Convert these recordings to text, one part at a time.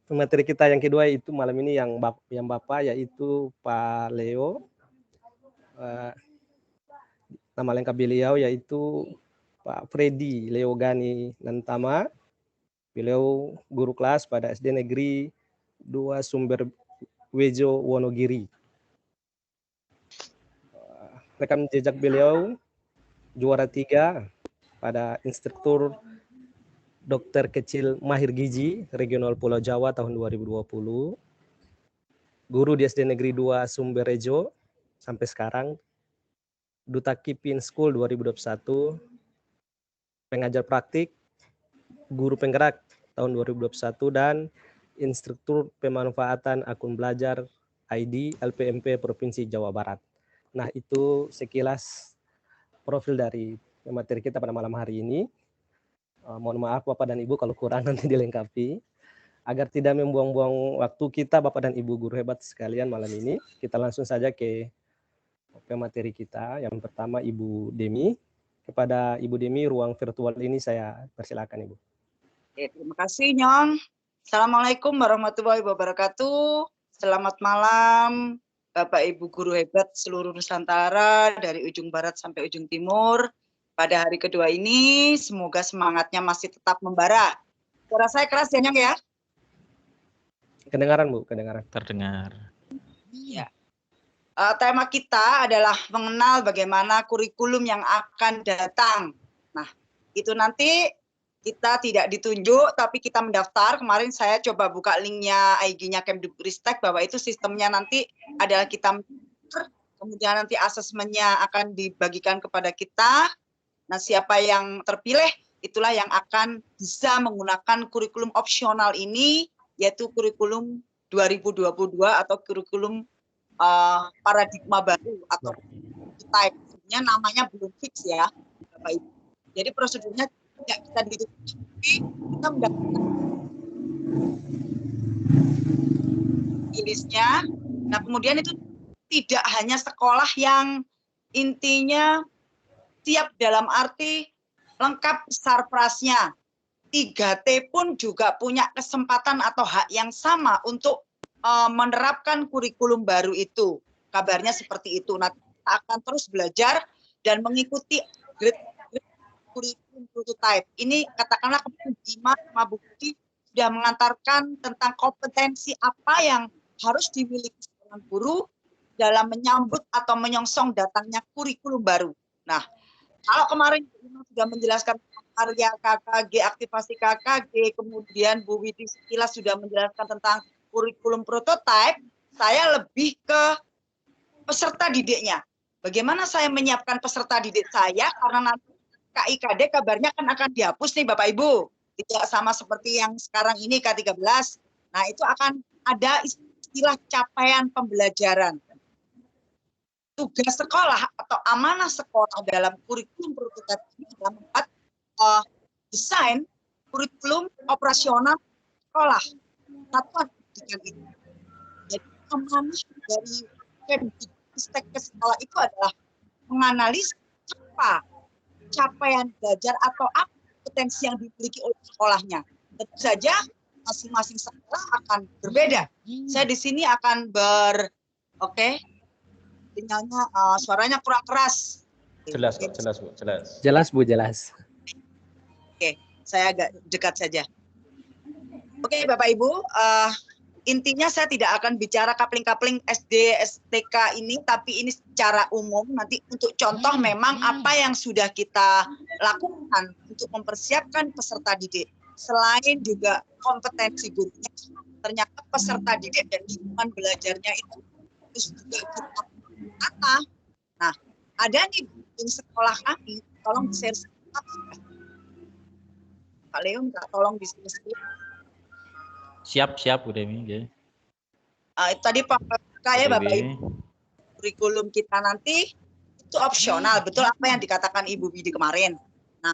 pemateri kita yang kedua itu malam ini yang Bapak yaitu Pak Leo. Nama lengkap beliau yaitu Pak Freddy Leo Gani Nantama. Beliau guru kelas pada SD Negeri 2 Sumber Wejo Wonogiri. Rekam jejak beliau juara 3 pada instruktur dokter kecil mahir gizi regional Pulau Jawa tahun 2020. Guru di SD Negeri 2 Sumberjo sampai sekarang. Duta Kipin School 2021. Pengajar praktik, guru penggerak tahun 2021 dan instruktur pemanfaatan akun belajar ID LPMP Provinsi Jawa Barat. Nah, itu sekilas profil dari materi kita pada malam hari ini. Mohon maaf Bapak dan Ibu kalau kurang nanti dilengkapi. Agar tidak membuang-buang waktu kita Bapak dan Ibu guru hebat sekalian malam ini, kita langsung saja ke pemateri kita. Yang pertama Ibu Demi. Kepada Ibu Demi, ruang virtual ini saya persilakan Ibu. Terima kasih Nyong. Assalamualaikum warahmatullahi wabarakatuh. Selamat malam Bapak Ibu guru hebat seluruh Nusantara dari ujung barat sampai ujung timur. Pada hari kedua ini semoga semangatnya masih tetap membara. Suara saya keras ya Nyong ya? Kedengaran Bu, kedengaran. Terdengar. Ya. Tema kita adalah mengenal bagaimana kurikulum yang akan datang. Nah, itu nanti kita tidak ditunjuk, tapi kita mendaftar. Kemarin saya coba buka linknya IG-nya Kemdikbudristek bahwa itu sistemnya nanti adalah kita, kemudian nanti asesmennya akan dibagikan kepada kita. Nah, siapa yang terpilih, itulah yang akan bisa menggunakan kurikulum opsional ini, yaitu kurikulum 2022 atau kurikulum paradigma baru atau type-nya namanya belum fix ya, Bapak Ibu. Jadi prosedurnya tidak kita ditutup, kita mendapatkan listnya. Nah kemudian itu tidak hanya sekolah yang intinya siap dalam arti lengkap sarprasnya. 3T pun juga punya kesempatan atau hak yang sama untuk menerapkan kurikulum baru itu. Kabarnya seperti itu. Nah, kita akan terus belajar dan mengikuti kurikulum prototype. Ini katakanlah Ima Bukti sudah mengantarkan tentang kompetensi apa yang harus dimiliki seorang guru dalam menyambut atau menyongsong datangnya kurikulum baru. Nah, kalau kemarin Ima sudah menjelaskan karya KKG, aktivasi KKG, kemudian Bu Widi sekilas sudah menjelaskan tentang kurikulum prototype, saya lebih ke peserta didiknya. Bagaimana saya menyiapkan peserta didik saya, karena nanti KIKD kabarnya akan dihapus nih Bapak Ibu. Tidak sama seperti yang sekarang ini K13. Nah itu akan ada istilah capaian pembelajaran. Tugas sekolah atau amanah sekolah dalam kurikulum prototype ini adalah membuat desain kurikulum operasional sekolah. Satuan pendidikan itu. Jadi amanah dari Kemdikbudristek ke sekolah itu adalah menganalisis apa capaian belajar atau apa potensi yang dimiliki oleh sekolahnya. Tentu saja masing-masing sekolah akan berbeda. Saya di sini akan sinyalnya suaranya kurang keras. Jelas kok, jelas Bu, jelas. Jelas Bu, jelas. Oke, saya agak dekat saja. Oke, Bapak Ibu, intinya saya tidak akan bicara kapling-kapling SD, STK ini, tapi ini secara umum. Nanti untuk contoh memang apa yang sudah kita lakukan untuk mempersiapkan peserta didik. Selain juga kompetensi gurunya, ternyata peserta didik dan lingkungan belajarnya itu terus juga kita tata. Nah, ada nih di sekolah kami, tolong di-share. Pak Leo minta tolong di-share. Siap Bu Demi. Okay. Tadi Pak ya Bapak Ibu, kurikulum kita nanti itu opsional, betul apa yang dikatakan Ibu Widi kemarin. Nah,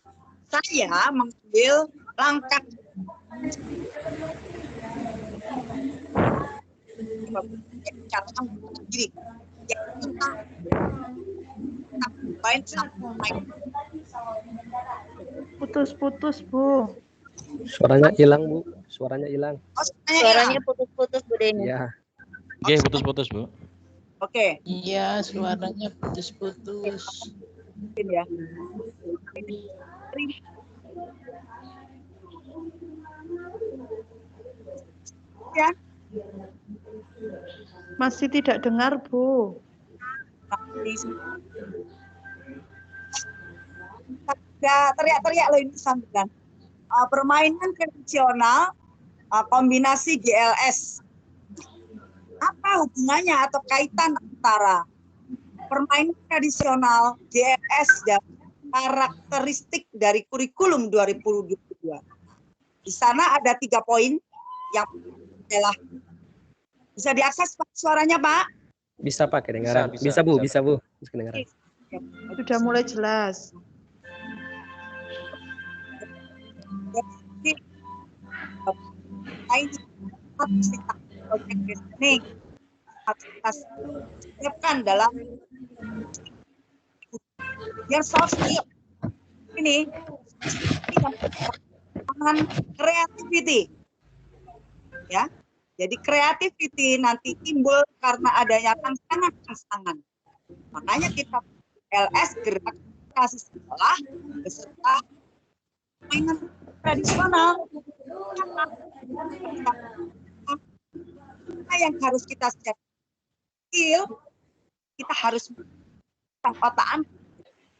saya mengambil langkah catatan sendiri. Putus-putus Bu. Suaranya hilang Bu. suaranya hilang. Oh, Suaranya putus-putus Bu Deni. Ya, Oke, putus-putus, Bu. Oke. Iya, suaranya putus-putus. Mungkin ya. Ya. Masih tidak dengar, Bu. Teriak-teriak loh ini sampean. Permainan tradisional kombinasi GLS. Apa hubungannya atau kaitan antara permainan tradisional GLS dan karakteristik dari kurikulum 2022? Di sana ada 3 poin yang adalah bisa diakses Pak, suaranya Pak? bisa Pak kedengaran. Bisa, Bu, bisa. bisa Bu. Bisa kedengaran. Sudah mulai jelas. Ini harus siapkan dalam yang soft skill ini creativity ya. Jadi creativity nanti timbul karena adanya tantangan. Makanya kita LS gerak kasih sekolah beserta mainan tradisional. Apa yang harus kita siapkan? Skill, kita harus otakan,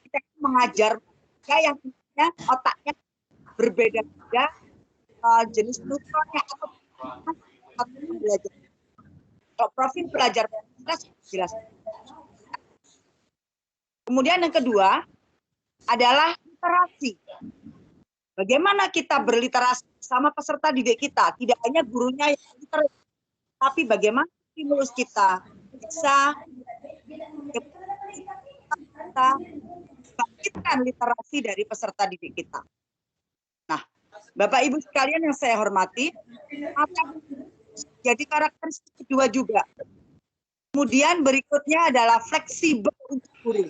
kita mengajar yang punya otaknya berbeda-beda jenis neutronnya atau belajar. Kalau profil belajar jelas. Kemudian yang kedua adalah literasi. Bagaimana kita berliterasi sama peserta didik kita? Tidak hanya gurunya yang literasi, tapi bagaimana stimulus kita bisa bangkitkan literasi dari peserta didik kita. Nah, Bapak Ibu sekalian yang saya hormati, jadi karakteristik kedua juga. Kemudian berikutnya adalah fleksibel untuk guru.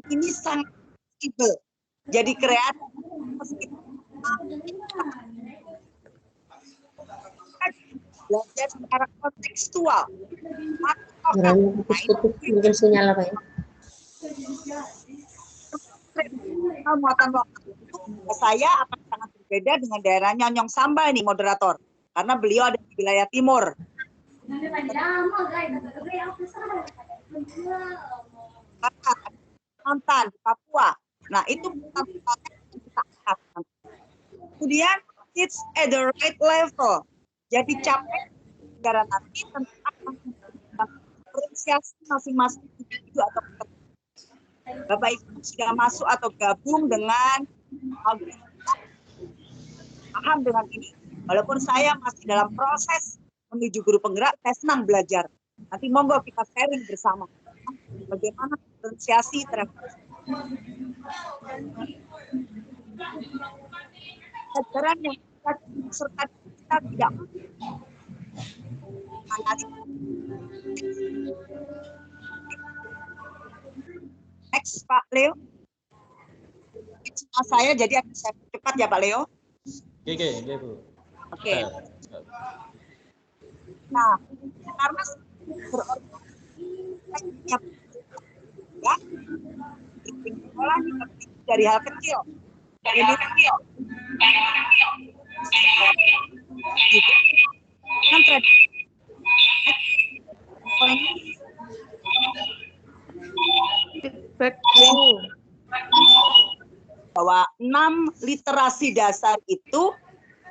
Ini sangat fleksibel. Jadi kreatif. Belajar secara kontekstual. Mungkin sinyal apa ya? Muatan waktu itu saya akan sangat berbeda dengan daerahnya Nyong Samba nih moderator. Karena beliau ada di wilayah timur. Kalimantan, Papua. Nah, itu kita angkat. Kemudian it's at the right level. Jadi capek negara nanti tentang diferensiasi masing-masing individu atau peserta. Bapak Ibu sudah masuk atau gabung dengan paham dengan ini. Walaupun saya masih dalam proses menuju guru penggerak, saya senang belajar. Nanti monggo kita sharing bersama bagaimana diferensiasi terhadap pelajaran yang serta kita tidak next Pak Leo. Sama saya jadi akan saya cepat ya Pak Leo. Oke, Bu. Oke. Nah, karena berorganisasi ya, di sekolah dari hal kecil. Ini kecil. Kan tradisi. Feedback, Bu. Bahwa 6 literasi dasar itu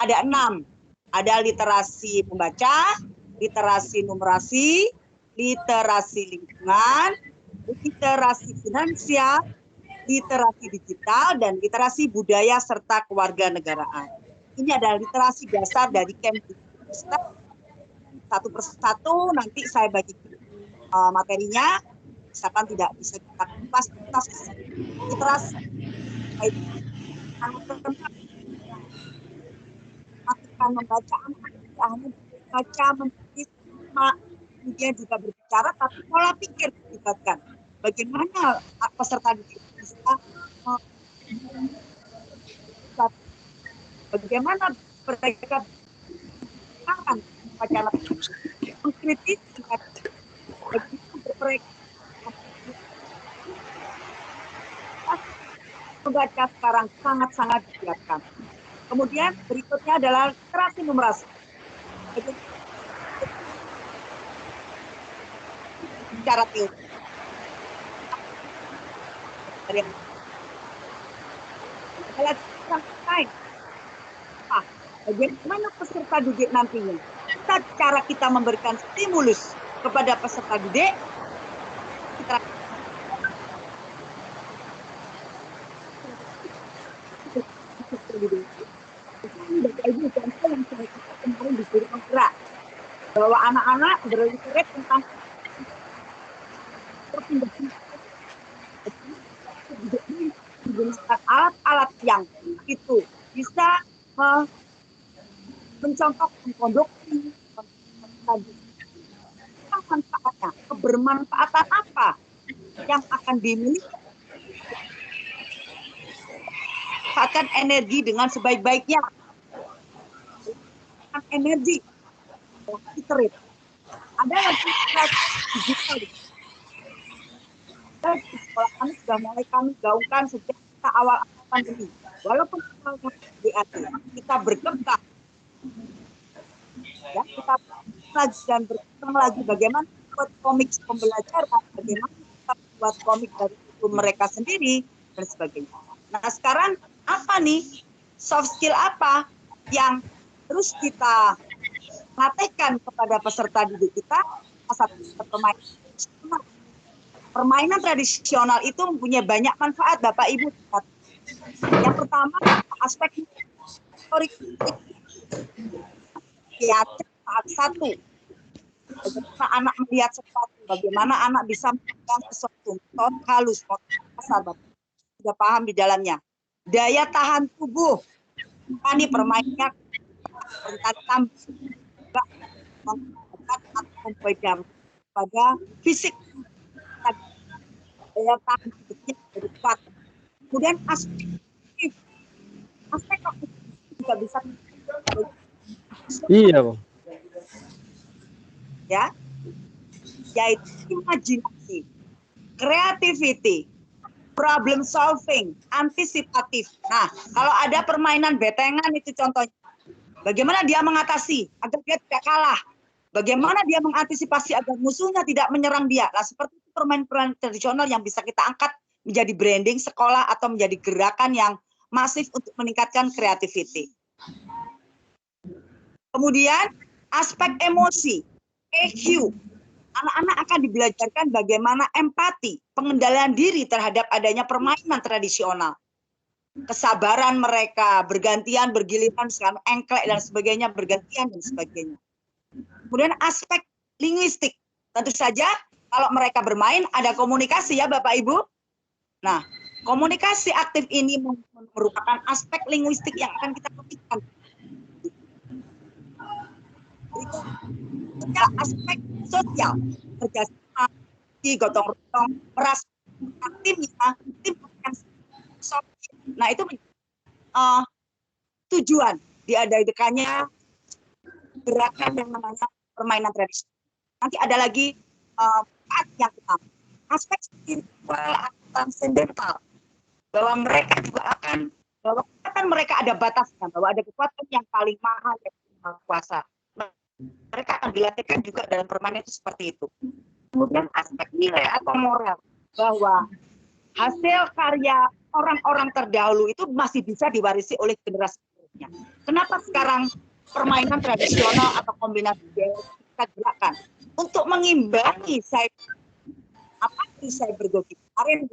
ada 6. Ada literasi membaca, literasi numerasi, literasi lingkungan, literasi finansial, literasi digital, dan literasi budaya serta kewarganegaraan. Ini adalah literasi dasar dari Kemdikbud. Satu persatu nanti saya bagi materinya, misalkan tidak bisa kita kupas literasi baik membaca, hanya baca, menulis, kemudian juga berbicara, tapi pola pikir dilibatkan. Bagaimana peserta didik bisa bagaimana mereka akan wacana mengkritisi mereka membaca sekarang sangat-sangat dibiarkan. Kemudian berikutnya adalah literasi numerasi. Secara teori. Adalah tentang lain. Bagaimana peserta didik nantinya? Cara kita memberikan stimulus kepada peserta didik, kita kemarin disuruh menggerak bahwa anak-anak berliterate tentang perpindahan menggunakan alat-alat yang itu bisa mencontohkan konduksi, manfaatnya, kebermanfaatan apa yang akan dimiliki, manfaatkan energi dengan sebaik-baiknya, energi literate. Ada lagi digital. Di sekolah kami sudah mulai kami gaungkan sejak kita awal pandemi. Walaupun DAT, kita berkembang, ya, kita lagi dan berkembang lagi bagaimana buat komik pembelajaran, bagaimana kita buat komik dari itu mereka sendiri dan sebagainya. Nah sekarang apa nih soft skill apa yang terus kita latihkan kepada peserta didik kita? Permainan tradisional itu mempunyai banyak manfaat, Bapak Ibu. Yang pertama, aspek historik kreatif satu. Bagaimana anak melihat sesuatu, bagaimana anak bisa melakukan sesuatu, halus, kasar, sudah paham di dalamnya. Daya tahan tubuh, ini permainannya pada fisik, daya tahan tubuhnya lebih kuat. Kemudian aspek juga bisa Iya, Bang. Ya, yaitu imajinasi, creativity, problem solving, antisipatif. Nah, kalau ada permainan betengan itu contohnya, bagaimana dia mengatasi agar dia tidak kalah, bagaimana dia mengantisipasi agar musuhnya tidak menyerang dia. Nah, seperti itu permainan tradisional yang bisa kita angkat menjadi branding sekolah atau menjadi gerakan yang masif untuk meningkatkan creativity. Kemudian aspek emosi, EQ. Anak-anak akan dibelajarkan bagaimana empati, pengendalian diri terhadap adanya permainan tradisional. Kesabaran mereka, bergantian, bergiliran, sekarang engklek dan sebagainya, bergantian dan sebagainya. Kemudian aspek linguistik. Tentu saja kalau mereka bermain ada komunikasi ya Bapak Ibu. Nah, komunikasi aktif ini merupakan aspek linguistik yang akan kita petikkan. Berikutnya aspek sosial, kerjasama, gotong royong, merasa timnya, tim yang nah itu tujuan diadakannya gerakan yang namanya permainan tradisional. Nanti ada lagi yang utama, aspek spiritual atau transcendental, bahwa mereka juga akan bahwa kekuatan mereka ada batasnya, bahwa ada kekuatan yang paling mahal yaitu Maha Kuasa. Mereka akan dilatihkan juga dalam permainan itu seperti itu. Kemudian aspek nilai atau moral, bahwa hasil karya orang-orang terdahulu itu masih bisa diwarisi oleh generasi berikutnya. Kenapa sekarang permainan tradisional atau kombinasi kita gerakan untuk mengimbangi cyber bullying. Kemarin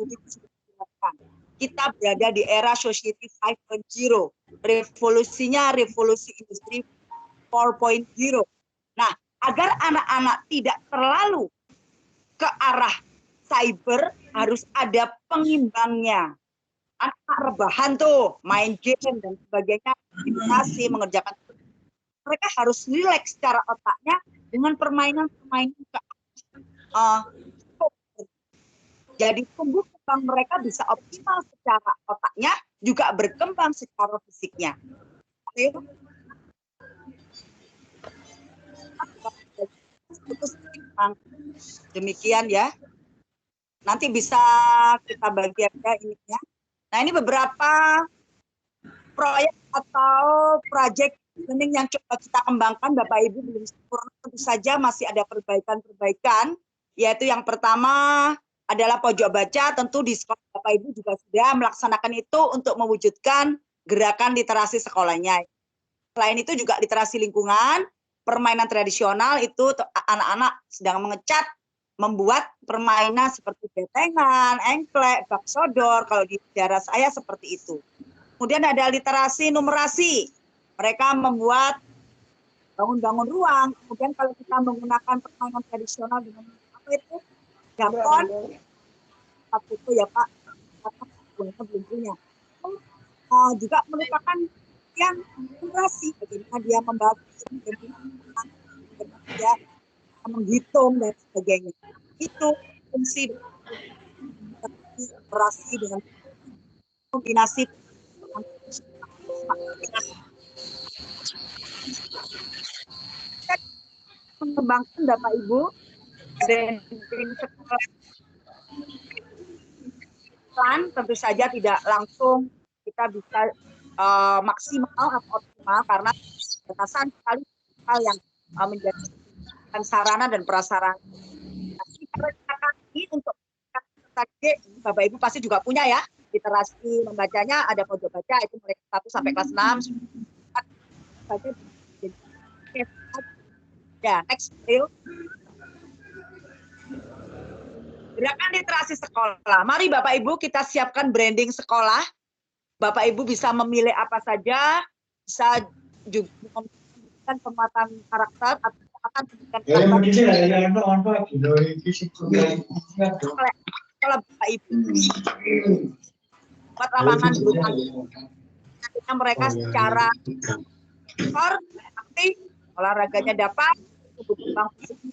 kita berada di era society 5.0, revolusinya revolusi industri 4.0. Nah, agar anak-anak tidak terlalu ke arah cyber, harus ada pengimbangnya. Anak rebahan tuh, main game dan sebagainya, edukasi, mengerjakan. Mereka harus rileks secara otaknya dengan permainan-permainan jadi tumbuh kembang mereka bisa optimal secara otaknya, juga berkembang secara fisiknya. Demikian ya. Nanti bisa kita bagi aja ininya. Nah, ini beberapa proyek atau proyek learning yang coba kita kembangkan, Bapak Ibu, belum sempurna, tentu saja masih ada perbaikan-perbaikan, yaitu yang pertama adalah pojok baca. Tentu di sekolah Bapak Ibu juga sudah melaksanakan itu untuk mewujudkan gerakan literasi sekolahnya. Selain itu juga literasi lingkungan, permainan tradisional itu anak-anak sedang mengecat, membuat permainan seperti betengan, engklek, bak sodor, kalau di daerah saya seperti itu. Kemudian ada literasi numerasi. Mereka membuat bangun-bangun ruang. Kemudian kalau kita menggunakan permainan tradisional dengan apa itu? Japon. Apa itu ya Pak? Belum punya. Juga merupakan yang numerasi. Bagaimana dia membagi, bagaimana dia menghitung dan sebagainya. Itu fungsi numerasi dengan kombinasi mengembangkan Bapak Ibu branding sekolah tentu saja tidak langsung kita bisa maksimal atau optimal karena batasan sekali hal yang menjadi sarana dan prasarana. Ini untuk tadi Bapak Ibu pasti juga punya ya, literasi membacanya ada pojok baca itu mulai 1 sampai kelas 6. Ya, next video. Gerakan literasi sekolah. Mari Bapak Ibu kita siapkan branding sekolah. Bapak Ibu bisa memilih apa saja, bisa juga memberikan penguatan karakter atau akan memberikan sekolah Bapak Ibu. Buat lapangan berupa mereka secara aktif, olahraganya dapat,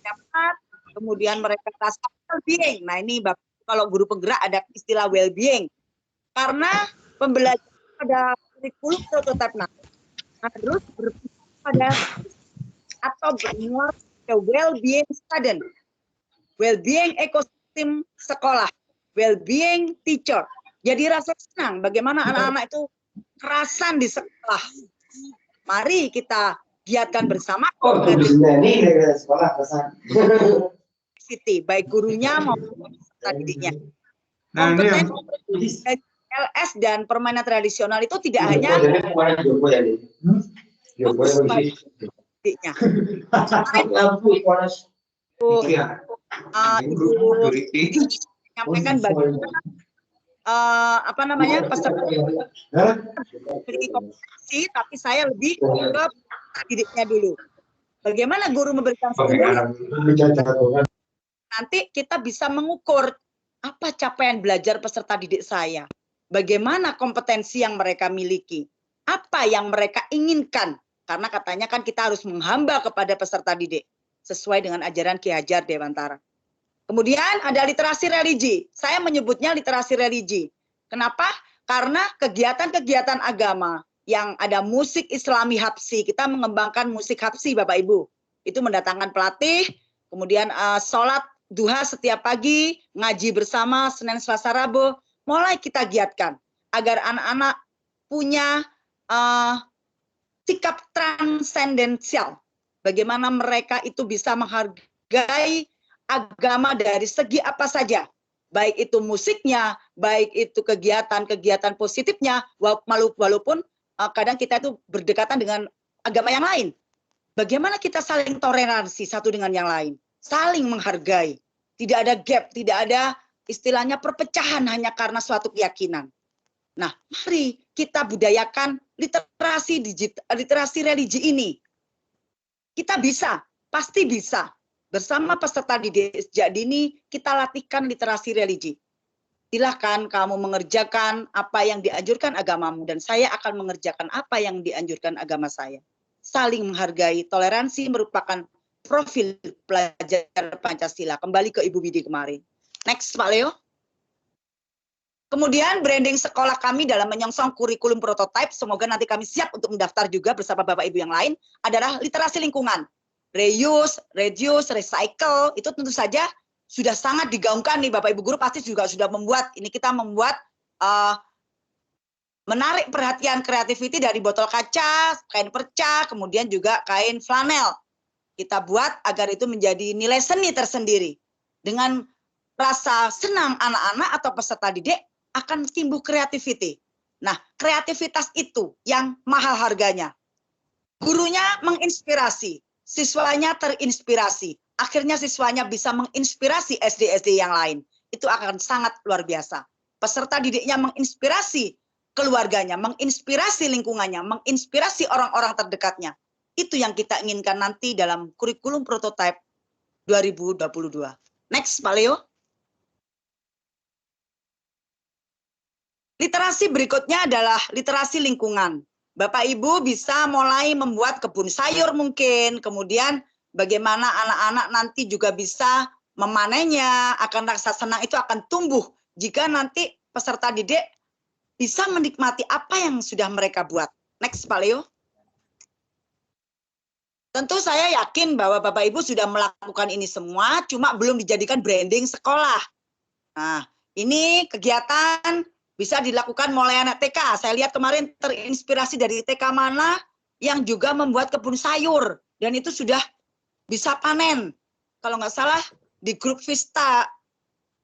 dapat, kemudian mereka rasa well-being. Nah ini Bapak, kalau guru penggerak ada istilah well-being. Karena pembelajaran pada kurikulum prototipe harus berpikir pada atau bermuara pada well-being student, well-being ekosistem sekolah, well-being teacher. Jadi rasa senang bagaimana anak-anak itu kerasan di sekolah. Mari kita giatkan bersama. Baik gurunya maupun peserta didiknya. Kompetensi LS dan permainan tradisional itu tidak hanya didiknya. Menyampaikan bagaimana apa namanya peserta memiliki kompetensi, tapi saya lebih ke didiknya dulu. Bagaimana guru memberikan stimulus? Nanti kita bisa mengukur apa capaian belajar peserta didik saya, bagaimana kompetensi yang mereka miliki, apa yang mereka inginkan, karena katanya kan kita harus menghamba kepada peserta didik sesuai dengan ajaran Ki Hajar Dewantara. Kemudian ada literasi religi. Saya menyebutnya literasi religi. Kenapa? Karena kegiatan-kegiatan agama yang ada musik Islami Habsi, kita mengembangkan musik Habsi Bapak Ibu. Itu mendatangkan pelatih, kemudian sholat duha setiap pagi, ngaji bersama Senin, Selasa, Rabu, mulai kita giatkan agar anak-anak punya sikap transendensial. Bagaimana mereka itu bisa menghargai agama dari segi apa saja, baik itu musiknya, baik itu kegiatan-kegiatan positifnya, walaupun kadang kita itu berdekatan dengan agama yang lain. Bagaimana kita saling toleransi satu dengan yang lain, saling menghargai, tidak ada gap, tidak ada istilahnya perpecahan hanya karena suatu keyakinan. Nah, mari kita budayakan literasi religi ini. Kita bisa, pasti bisa. Bersama peserta didik sejak dini, kita latihkan literasi religi. Silahkan kamu mengerjakan apa yang dianjurkan agamamu, dan saya akan mengerjakan apa yang dianjurkan agama saya. Saling menghargai, toleransi merupakan profil pelajar Pancasila. Kembali ke Ibu Widi kemarin. Next, Pak Leo. Kemudian branding sekolah kami dalam menyongsong kurikulum prototipe, semoga nanti kami siap untuk mendaftar juga bersama Bapak Ibu yang lain, adalah literasi lingkungan. reuse, reduce, recycle, itu tentu saja sudah sangat digaungkan nih Bapak Ibu Guru pasti juga sudah membuat, ini kita membuat menarik perhatian creativity dari botol kaca, kain perca, kemudian juga kain flanel. Kita buat agar itu menjadi nilai seni tersendiri. Dengan rasa senang anak-anak atau peserta didik akan timbul creativity. Nah, kreativitas itu yang mahal harganya. Gurunya menginspirasi, siswanya terinspirasi. Akhirnya siswanya bisa menginspirasi SD-SD yang lain. Itu akan sangat luar biasa. Peserta didiknya menginspirasi keluarganya, menginspirasi lingkungannya, menginspirasi orang-orang terdekatnya. Itu yang kita inginkan nanti dalam kurikulum prototipe 2022. Next, Pak Leo. Literasi berikutnya adalah literasi lingkungan. Bapak Ibu bisa mulai membuat kebun sayur mungkin, kemudian bagaimana anak-anak nanti juga bisa memanennya, akan rasa senang itu akan tumbuh jika nanti peserta didik bisa menikmati apa yang sudah mereka buat. Next, Pak Leo. Tentu saya yakin bahwa Bapak Ibu sudah melakukan ini semua, cuma belum dijadikan branding sekolah. Nah, ini kegiatan bisa dilakukan mulai anak TK. Saya lihat kemarin terinspirasi dari TK mana yang juga membuat kebun sayur. Dan itu sudah bisa panen. Kalau nggak salah di grup Vista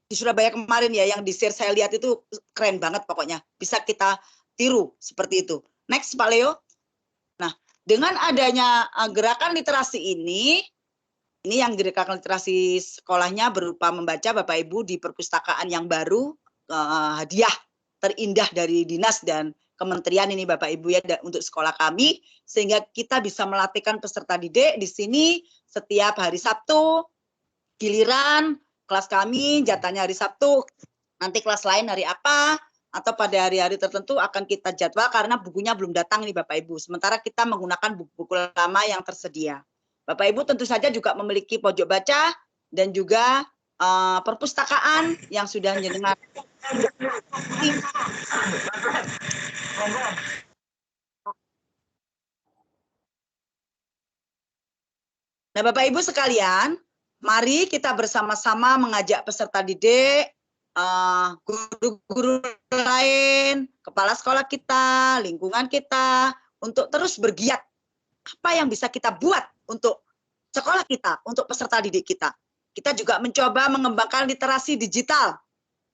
di Surabaya kemarin ya, yang di-share saya lihat itu keren banget pokoknya. Bisa kita tiru seperti itu. Next, Pak Leo. Nah, dengan adanya gerakan literasi ini yang gerakan literasi sekolahnya berupa membaca Bapak Ibu di perpustakaan yang baru, hadiah terindah dari dinas dan kementerian ini Bapak Ibu ya untuk sekolah kami, sehingga kita bisa melatihkan peserta didik di sini setiap hari Sabtu, giliran kelas kami jatahnya hari Sabtu, nanti kelas lain hari apa, atau pada hari-hari tertentu akan kita jadwal karena bukunya belum datang nih Bapak Ibu. Sementara kita menggunakan buku-buku lama yang tersedia. Bapak Ibu tentu saja juga memiliki pojok baca dan juga perpustakaan yang sudah menjenengan. Nah Bapak Ibu sekalian, mari kita bersama-sama mengajak peserta didik, guru-guru lain, kepala sekolah kita, lingkungan kita, untuk terus bergiat apa yang bisa kita buat untuk sekolah kita, untuk peserta didik kita. Kita juga mencoba mengembangkan literasi digital.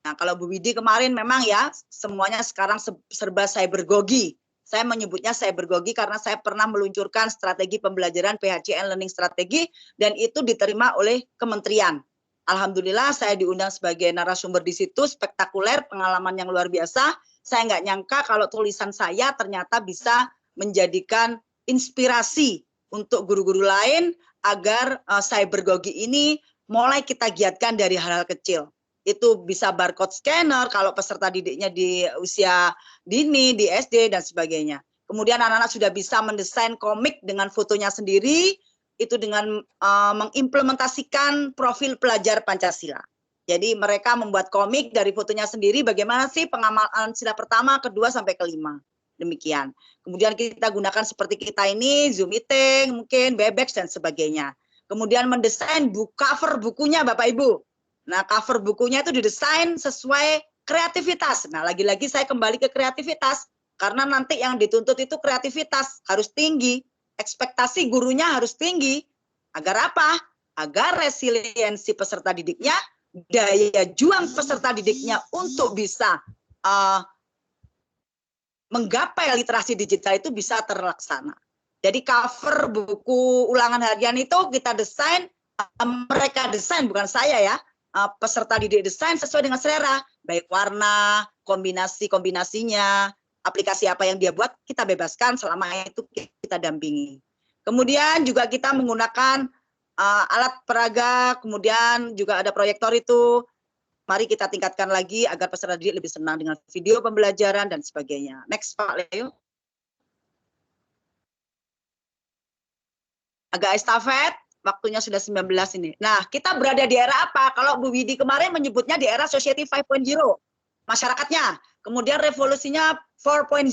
Nah kalau Bu Widi kemarin memang ya, semuanya sekarang serba cybergogi. Saya menyebutnya cybergogi karena saya pernah meluncurkan strategi pembelajaran PHCN Learning Strategi dan itu diterima oleh kementerian. Alhamdulillah saya diundang sebagai narasumber di situ, spektakuler, pengalaman yang luar biasa. Saya nggak nyangka kalau tulisan saya ternyata bisa menjadikan inspirasi untuk guru-guru lain agar cybergogi ini mulai kita giatkan dari hal-hal kecil. Itu bisa barcode scanner kalau peserta didiknya di usia dini, di SD dan sebagainya. Kemudian anak-anak sudah bisa mendesain komik dengan fotonya sendiri, itu dengan mengimplementasikan profil pelajar Pancasila. Jadi mereka membuat komik dari fotonya sendiri, bagaimana sih pengamalan sila pertama, kedua, sampai kelima. Demikian. Kemudian kita gunakan seperti kita ini, Zoom meeting, mungkin Webex dan sebagainya. Kemudian mendesain cover bukunya Bapak Ibu. Nah, cover bukunya itu didesain sesuai kreativitas. Nah, lagi-lagi saya kembali ke kreativitas. Karena nanti yang dituntut itu kreativitas. Harus tinggi. Ekspektasi gurunya harus tinggi. Agar apa? Agar resiliensi peserta didiknya, daya juang peserta didiknya untuk bisa menggapai literasi digital itu bisa terlaksana. Jadi cover buku ulangan harian itu kita desain, mereka desain, bukan saya ya. Peserta didik desain sesuai dengan selera, baik warna, kombinasinya, aplikasi apa yang dia buat, kita bebaskan selama itu kita dampingi. Kemudian juga kita menggunakan alat peraga, kemudian juga ada proyektor itu. Mari kita tingkatkan lagi agar peserta didik lebih senang dengan video pembelajaran dan sebagainya. Next Pak Leo. Agak estafet. Waktunya sudah 19 ini. Nah, kita berada di era apa? Kalau Bu Widi kemarin menyebutnya di era Society 5.0, masyarakatnya. Kemudian revolusinya 4.0.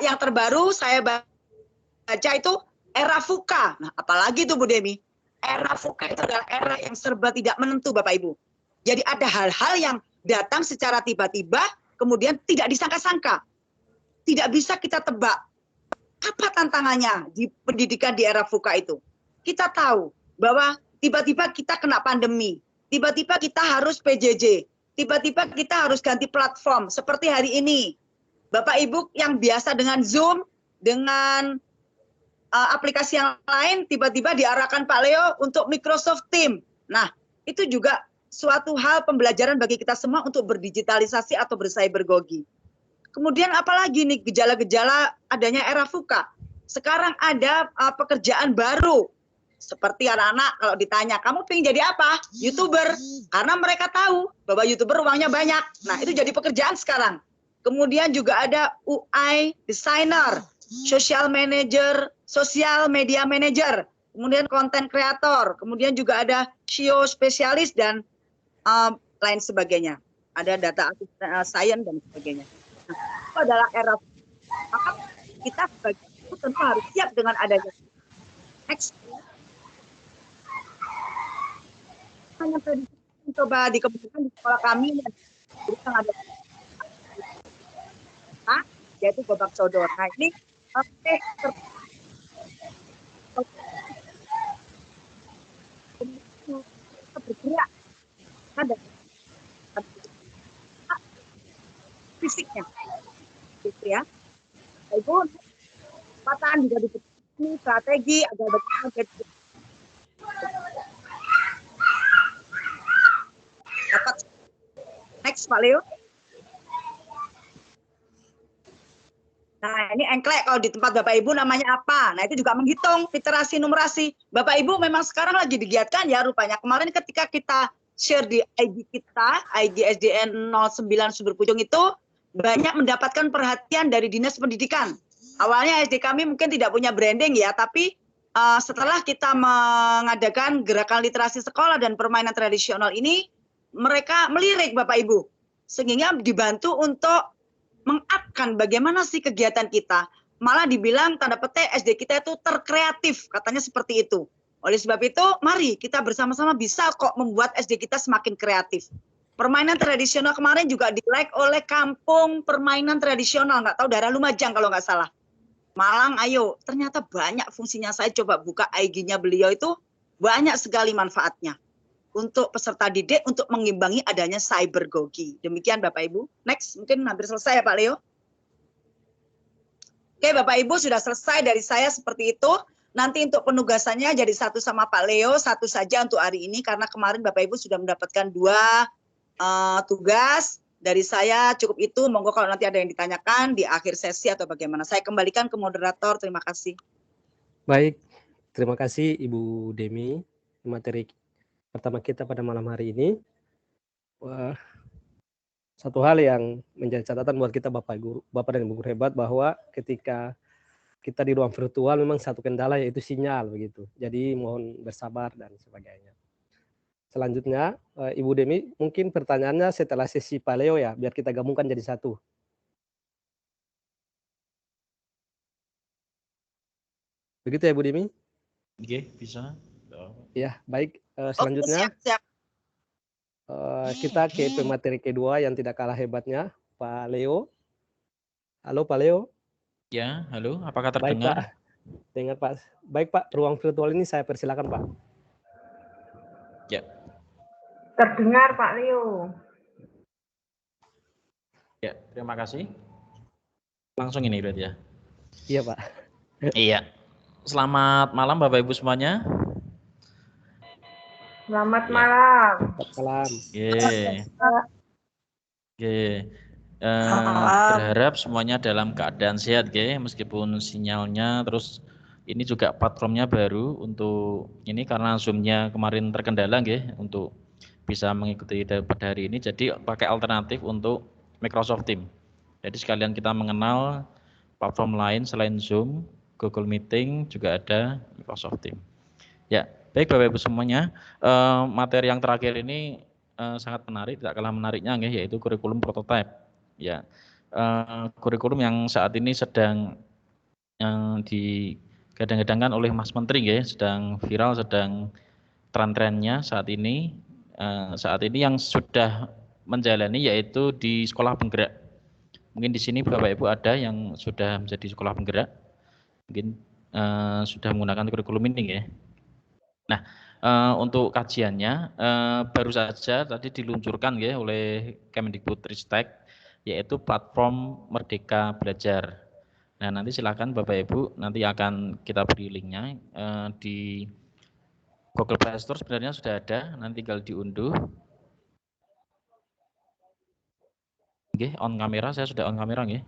Yang terbaru saya baca itu era VUCA. Nah, apalagi itu Bu Demi? Era VUCA itu adalah era yang serba tidak menentu Bapak Ibu. Jadi ada hal-hal yang datang secara tiba-tiba, kemudian tidak disangka-sangka. Tidak bisa kita tebak. Apa tantangannya di pendidikan di era VUCA itu? Kita tahu bahwa tiba-tiba kita kena pandemi, tiba-tiba kita harus PJJ, tiba-tiba kita harus ganti platform seperti hari ini. Bapak Ibu yang biasa dengan Zoom, dengan aplikasi yang lain, tiba-tiba diarahkan Pak Leo untuk Microsoft Teams. Nah, itu juga suatu hal pembelajaran bagi kita semua untuk berdigitalisasi atau bercybergogi. Kemudian apalagi nih gejala-gejala adanya era VUCA. Sekarang ada pekerjaan baru. Seperti anak-anak kalau ditanya, kamu pengen jadi apa? YouTuber. Karena mereka tahu bahwa YouTuber uangnya banyak. Nah, itu jadi pekerjaan sekarang. Kemudian juga ada UI designer, social media manager, kemudian content creator, kemudian juga ada SEO spesialis dan lain sebagainya. Ada data science dan sebagainya. Nah, itu adalah era. Maka kita sebagai itu tentu harus siap dengan adanya. Next. Hanya coba dikembangkan di sekolah kami, yang ada yaitu babak sodor. Nah, ini bergerak ada fisiknya, gitu ya. Itu kesempatan juga ini strategi agar bagaimana dapat. Next Pak Leo. Nah, ini engklek kalau di tempat Bapak Ibu namanya apa? Nah, itu juga menghitung literasi numerasi. Bapak Ibu memang sekarang lagi digiatkan ya rupanya. Kemarin ketika kita share di IG kita, IG SDN 09 Suberpucung itu banyak mendapatkan perhatian dari Dinas Pendidikan. Awalnya SD kami mungkin tidak punya branding ya, tapi setelah kita mengadakan gerakan literasi sekolah dan permainan tradisional ini, mereka melirik Bapak Ibu. Sehingga dibantu untuk mengupkan bagaimana sih kegiatan kita. Malah dibilang tanda petik SD kita itu terkreatif, katanya seperti itu. Oleh sebab itu, mari kita bersama-sama bisa kok membuat SD kita semakin kreatif. Permainan tradisional kemarin juga di-like oleh Kampung Permainan Tradisional, nggak tahu daerah Lumajang kalau nggak salah. Malang, ayo, ternyata banyak fungsinya. Saya coba buka IG-nya beliau itu, banyak sekali manfaatnya. Untuk peserta didik untuk mengimbangi adanya cybergogi. Demikian Bapak Ibu. Next, mungkin hampir selesai ya Pak Leo. Oke Bapak Ibu sudah selesai dari saya seperti itu. Nanti untuk penugasannya jadi satu sama Pak Leo, satu saja untuk hari ini. Karena kemarin Bapak Ibu sudah mendapatkan 2 tugas. Dari saya cukup itu. Monggo kalau nanti ada yang ditanyakan di akhir sesi atau bagaimana. Saya kembalikan ke moderator. Terima kasih. Baik, terima kasih Ibu Demi. Materi pertama kita pada malam hari ini. Satu hal yang menjadi catatan buat kita Bapak dan Ibu guru hebat bahwa ketika kita di ruang virtual memang satu kendala yaitu sinyal begitu. Jadi mohon bersabar dan sebagainya. Selanjutnya Ibu Demi mungkin pertanyaannya setelah sesi Pak Leo ya, biar kita gabungkan jadi satu. Begitu ya Bu Demi? Oke, bisa. Ya, baik. Selanjutnya siap. kita ke pemateri kedua yang tidak kalah hebatnya, Pak Leo. Halo Pak Leo. Ya, halo. Apakah Baik terdengar? Pak. Dengar Pak. Baik Pak, ruang virtual ini saya persilakan Pak. Ya. Terdengar Pak Leo. Ya, terima kasih. Langsung ini berarti ya. Iya Pak. Iya. Selamat malam Bapak Ibu semuanya. Selamat malam. Salam. Berharap semuanya dalam keadaan sehat, meskipun sinyalnya terus ini juga platformnya baru untuk ini karena Zoom-nya kemarin terkendala, untuk bisa mengikuti pada hari ini. Jadi pakai alternatif untuk Microsoft Teams. Jadi sekalian kita mengenal platform lain selain Zoom, Google Meeting juga ada Microsoft Teams. Ya, baik Bapak Ibu semuanya, materi yang terakhir ini sangat menarik, tidak kalah menariknya yaitu kurikulum prototype. Ya, kurikulum yang saat ini sedang kadang-kadang kan oleh Mas Menteri ya, sedang viral, sedang tren-trennya saat ini. Saat ini yang sudah menjalani yaitu di sekolah penggerak. Mungkin di sini Bapak Ibu ada yang sudah menjadi sekolah penggerak, mungkin sudah menggunakan kurikulum ini ya. Nah, untuk kajiannya baru saja tadi diluncurkan ya oleh Kemdikbudristek, yaitu platform Merdeka Belajar. Nah, nanti silakan Bapak Ibu, nanti akan kita beri linknya di Google Play Store sebenarnya sudah ada, nanti tinggal diunduh. Oke, on kamera, saya sudah on kamera nggih.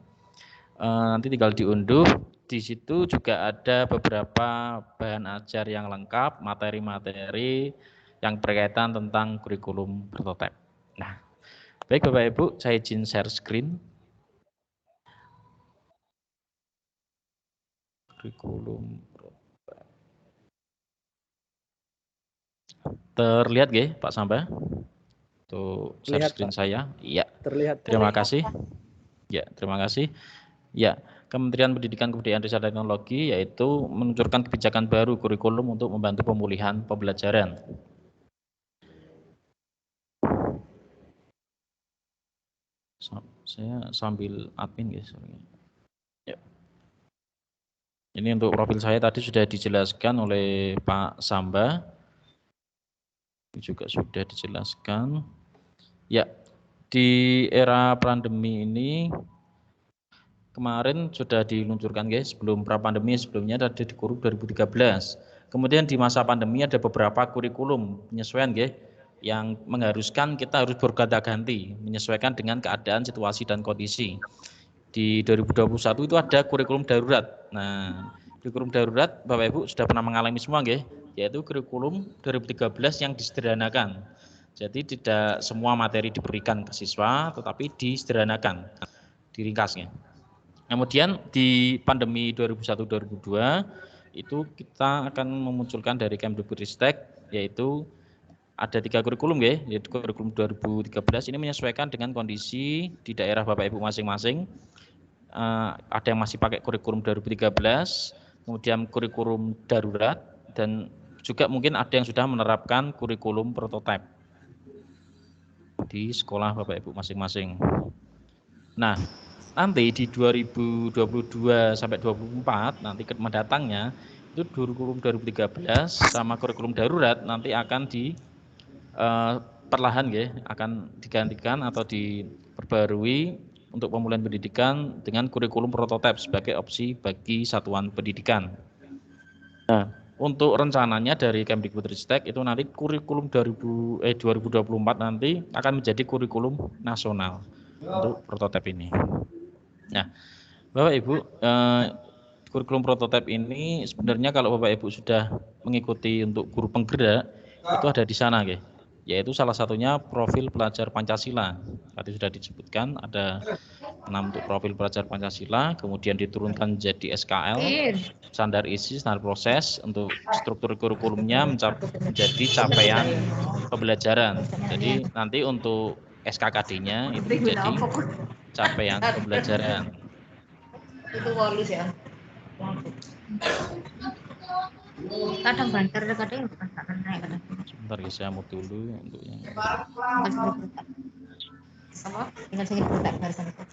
Nanti tinggal diunduh. Di situ juga ada beberapa bahan ajar yang lengkap, materi-materi yang berkaitan tentang kurikulum prototipe. Nah, baik Bapak Ibu, saya izin share screen. Kurikulum prototipe. Terlihat nggih, Pak Samba? Tuh share Terlihat, screen Pak. saya. Iya. Terlihat. Terima kasih. Ya, terima kasih. Ya, Kementerian Pendidikan Kebudayaan Riset dan Teknologi yaitu meluncurkan kebijakan baru kurikulum untuk membantu pemulihan pembelajaran. Saya sambil admin guys. Ya. Ini untuk profil saya tadi sudah dijelaskan oleh Pak Samba. Ini juga sudah dijelaskan. Ya, di era pandemi ini kemarin sudah diluncurkan guys, sebelum pra-pandemi sebelumnya ada di kurikulum 2013. Kemudian di masa pandemi ada beberapa kurikulum penyesuaian guys, yang mengharuskan kita harus berganti-ganti menyesuaikan dengan keadaan, situasi dan kondisi. Di 2021 itu ada kurikulum darurat. Nah, kurikulum darurat Bapak Ibu sudah pernah mengalami semua guys, yaitu kurikulum 2013 yang disederhanakan. Jadi tidak semua materi diberikan ke siswa, tetapi disederhanakan, diringkasnya. Kemudian di pandemi 2001-2002 itu kita akan memunculkan dari Kemdikbudristek yaitu ada 3 kurikulum ya, yaitu kurikulum 2013 ini menyesuaikan dengan kondisi di daerah Bapak Ibu masing-masing. Ada yang masih pakai kurikulum 2013, kemudian kurikulum darurat dan juga mungkin ada yang sudah menerapkan kurikulum prototipe di sekolah Bapak Ibu masing-masing. Nah, nanti di 2022 sampai 2024 nanti mendatangnya itu kurikulum 2013 sama kurikulum darurat nanti akan perlahan ya akan digantikan atau diperbarui untuk pemulihan pendidikan dengan kurikulum prototipe sebagai opsi bagi satuan pendidikan. Nah, untuk rencananya dari Kemdikbudristek itu nanti kurikulum 2024 nanti akan menjadi kurikulum nasional untuk prototipe ini. Nah, Bapak Ibu, kurikulum prototipe ini sebenarnya kalau Bapak Ibu sudah mengikuti untuk guru penggerak itu ada di sana, yaitu salah satunya profil pelajar Pancasila. Tadi sudah disebutkan ada 6 untuk profil pelajar Pancasila, kemudian diturunkan jadi SKL, standar isi, standar proses untuk struktur kurikulumnya menjadi capaian pembelajaran. Jadi nanti untuk SKKD-nya itu menjadi capaian pembelajaran. Itu walis ya. Kadang banter, kadang naik. Sebentar ya, saya mau dulu untuk yang Sama tinggal saya buka barusan itu.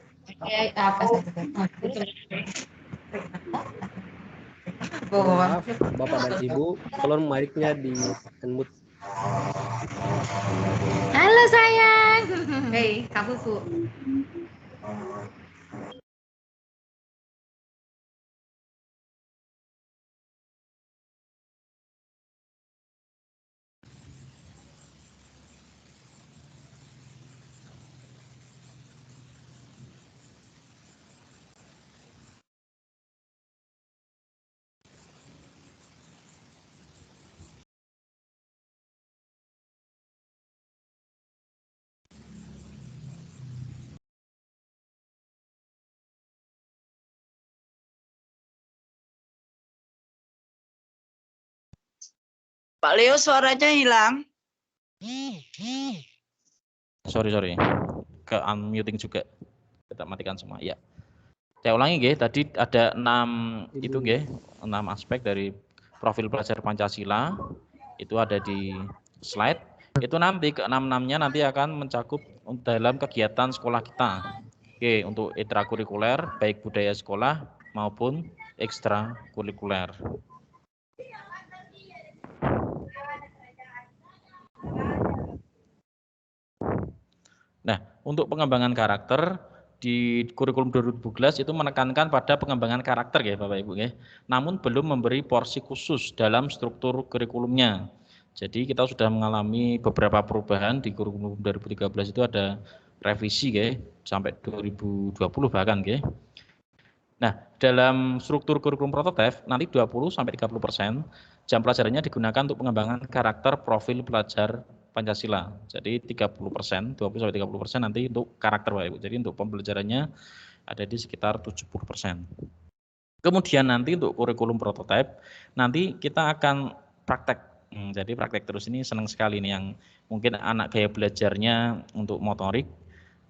Apa saja. Maaf, Bapak dan Ibu, tolong mic-nya di unmute. Halo sayang. Hei, kamu Bu. Pak Leo suaranya hilang. sorry ke unmuting juga, kita matikan semua ya. Saya ulangi nggih, tadi ada 6 itu nggih, 6 aspek dari profil pelajar Pancasila. Itu ada di slide. Itu nanti ke-6-6-nya nanti akan mencakup dalam kegiatan sekolah kita. Oke, untuk ekstrakurikuler baik budaya sekolah maupun ekstrakurikuler. Nah, untuk pengembangan karakter di kurikulum 2012 itu menekankan pada pengembangan karakter ya Bapak Ibu ya. Namun belum memberi porsi khusus dalam struktur kurikulumnya. Jadi kita sudah mengalami beberapa perubahan di kurikulum 2013 itu ada revisi ya sampai 2020 bahkan ya. Nah, dalam struktur kurikulum prototipe nanti 20 sampai 30% jam pelajarannya digunakan untuk pengembangan karakter profil pelajar Pancasila. Jadi 30%, 20 sampai 30% nanti untuk karakter Bapak Ibu. Jadi untuk pembelajarannya ada di sekitar 70%. Kemudian nanti untuk kurikulum prototipe nanti kita akan praktek. Jadi praktek terus ini senang sekali nih yang mungkin anak gaya belajarnya untuk motorik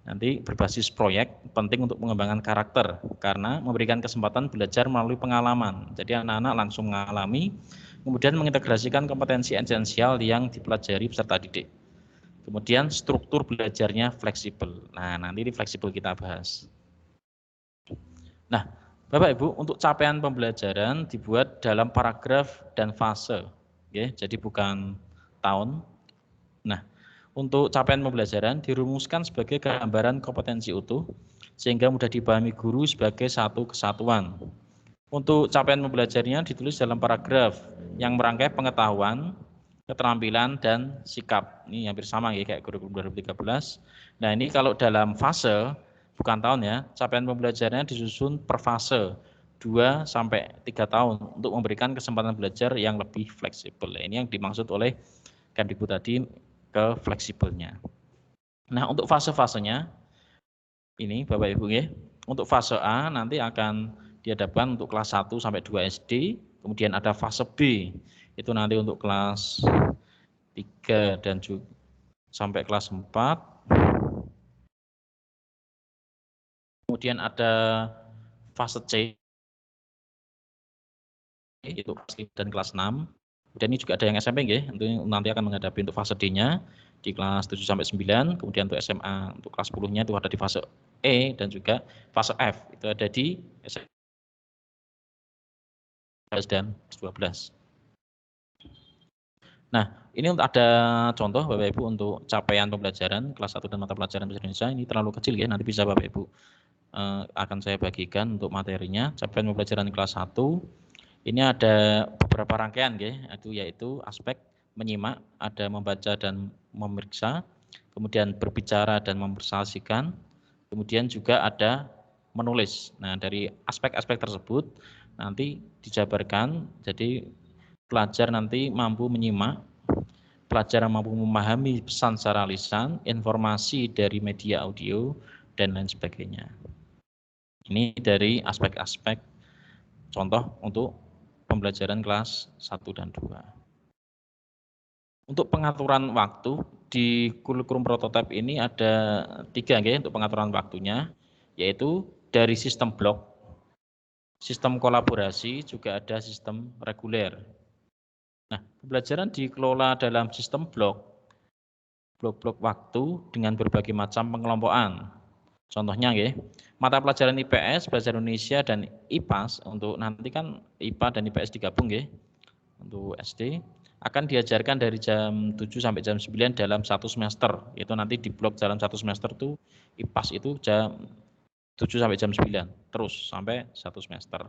nanti berbasis proyek penting untuk pengembangan karakter karena memberikan kesempatan belajar melalui pengalaman. Jadi anak-anak langsung mengalami, kemudian mengintegrasikan kompetensi esensial yang dipelajari peserta didik. Kemudian struktur belajarnya fleksibel. Nah, nanti ini fleksibel kita bahas. Nah, Bapak Ibu, untuk capaian pembelajaran dibuat dalam paragraf dan fase. Oke, jadi bukan tahun. Nah, untuk capaian pembelajaran dirumuskan sebagai gambaran kompetensi utuh sehingga mudah dipahami guru sebagai satu kesatuan. Untuk capaian pembelajarannya ditulis dalam paragraf yang merangkai pengetahuan, keterampilan, dan sikap. Ini hampir sama ya kayak kurikulum 2013. Nah, ini kalau dalam fase bukan tahun ya, capaian pembelajarannya disusun per fase 2 sampai 3 tahun untuk memberikan kesempatan belajar yang lebih fleksibel. Ini yang dimaksud oleh Kemdikbud tadi ke fleksibelnya. Nah, untuk fase-fasenya ini Bapak Ibu ya. Untuk fase A nanti akan dihadapkan untuk kelas 1 sampai 2 SD, kemudian ada fase B. Itu nanti untuk kelas 3 dan juga sampai kelas 4. Kemudian ada fase C itu dan kelas 6. Dan ini juga ada yang SMP ya, nanti akan menghadapi untuk fase D-nya di kelas 7 sampai 9, kemudian untuk SMA untuk kelas 10-nya itu ada di fase E dan juga fase F itu ada di SMP dan 12. Nah, ini untuk ada contoh Bapak Ibu untuk capaian pembelajaran kelas 1 dan mata pelajaran bahasa Indonesia ini terlalu kecil ya, nanti bisa Bapak Ibu akan saya bagikan untuk materinya. Capaian pembelajaran kelas 1 ini ada beberapa rangkaian ya, yaitu aspek menyimak, ada membaca dan memeriksa, kemudian berbicara dan mempersaksikan, kemudian juga ada menulis. Nah, dari aspek-aspek tersebut nanti dijabarkan, jadi pelajar nanti mampu menyimak, pelajar mampu memahami pesan secara lisan, informasi dari media audio, dan lain sebagainya. Ini dari aspek-aspek contoh untuk pembelajaran kelas 1 dan 2. Untuk pengaturan waktu di kurikulum prototipe ini ada 3 ya untuk pengaturan waktunya, yaitu dari sistem blok, sistem kolaborasi, juga ada sistem reguler. Nah, pembelajaran dikelola dalam sistem blok-blok waktu dengan berbagai macam pengelompokan. Contohnya ya, mata pelajaran IPS, Bahasa Indonesia, dan IPAS, untuk nanti kan IPA dan IPS digabung ya, untuk SD, akan diajarkan dari jam 7 sampai jam 9 dalam 1 semester. Itu nanti di blok dalam 1 semester tuh IPAS itu jam 7 sampai jam 9, terus sampai 1 semester.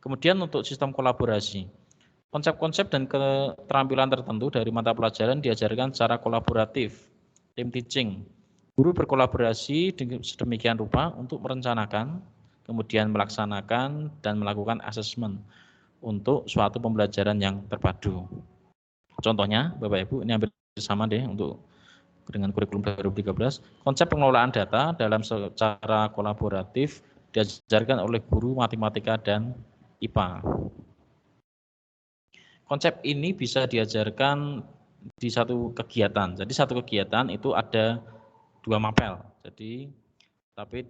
Kemudian untuk sistem kolaborasi, konsep-konsep dan keterampilan tertentu dari mata pelajaran diajarkan secara kolaboratif, team teaching. Guru berkolaborasi sedemikian rupa untuk merencanakan, kemudian melaksanakan dan melakukan asesmen untuk suatu pembelajaran yang terpadu. Contohnya, Bapak Ibu, ini hampir sama deh untuk dengan kurikulum 2013. Konsep pengelolaan data dalam secara kolaboratif diajarkan oleh guru matematika dan IPA. Konsep ini bisa diajarkan di satu kegiatan. Jadi satu kegiatan itu ada 2 mapel. Jadi tapi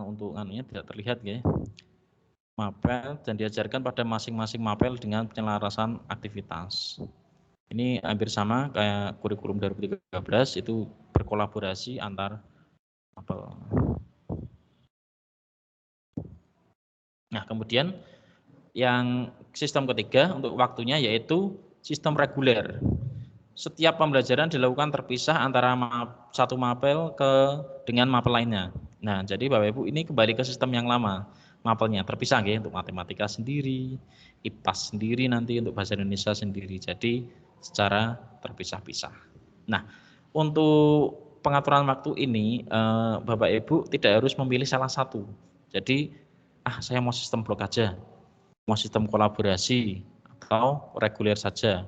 untuk anunya tidak terlihat ya. Mapel dan diajarkan pada masing-masing mapel dengan penyelarasan aktivitas. Ini hampir sama kayak kurikulum 2013, itu berkolaborasi antar mapel. Nah, kemudian yang sistem ketiga untuk waktunya yaitu sistem reguler. Setiap pembelajaran dilakukan terpisah antara satu mapel dengan mapel lainnya. Nah, jadi Bapak Ibu ini kembali ke sistem yang lama. Mapelnya terpisah ya, untuk matematika sendiri, IPAS sendiri, nanti untuk bahasa Indonesia sendiri. Jadi secara terpisah-pisah. Nah, untuk pengaturan waktu ini Bapak Ibu tidak harus memilih salah satu. Jadi saya mau sistem blok aja, mau sistem kolaborasi atau reguler saja.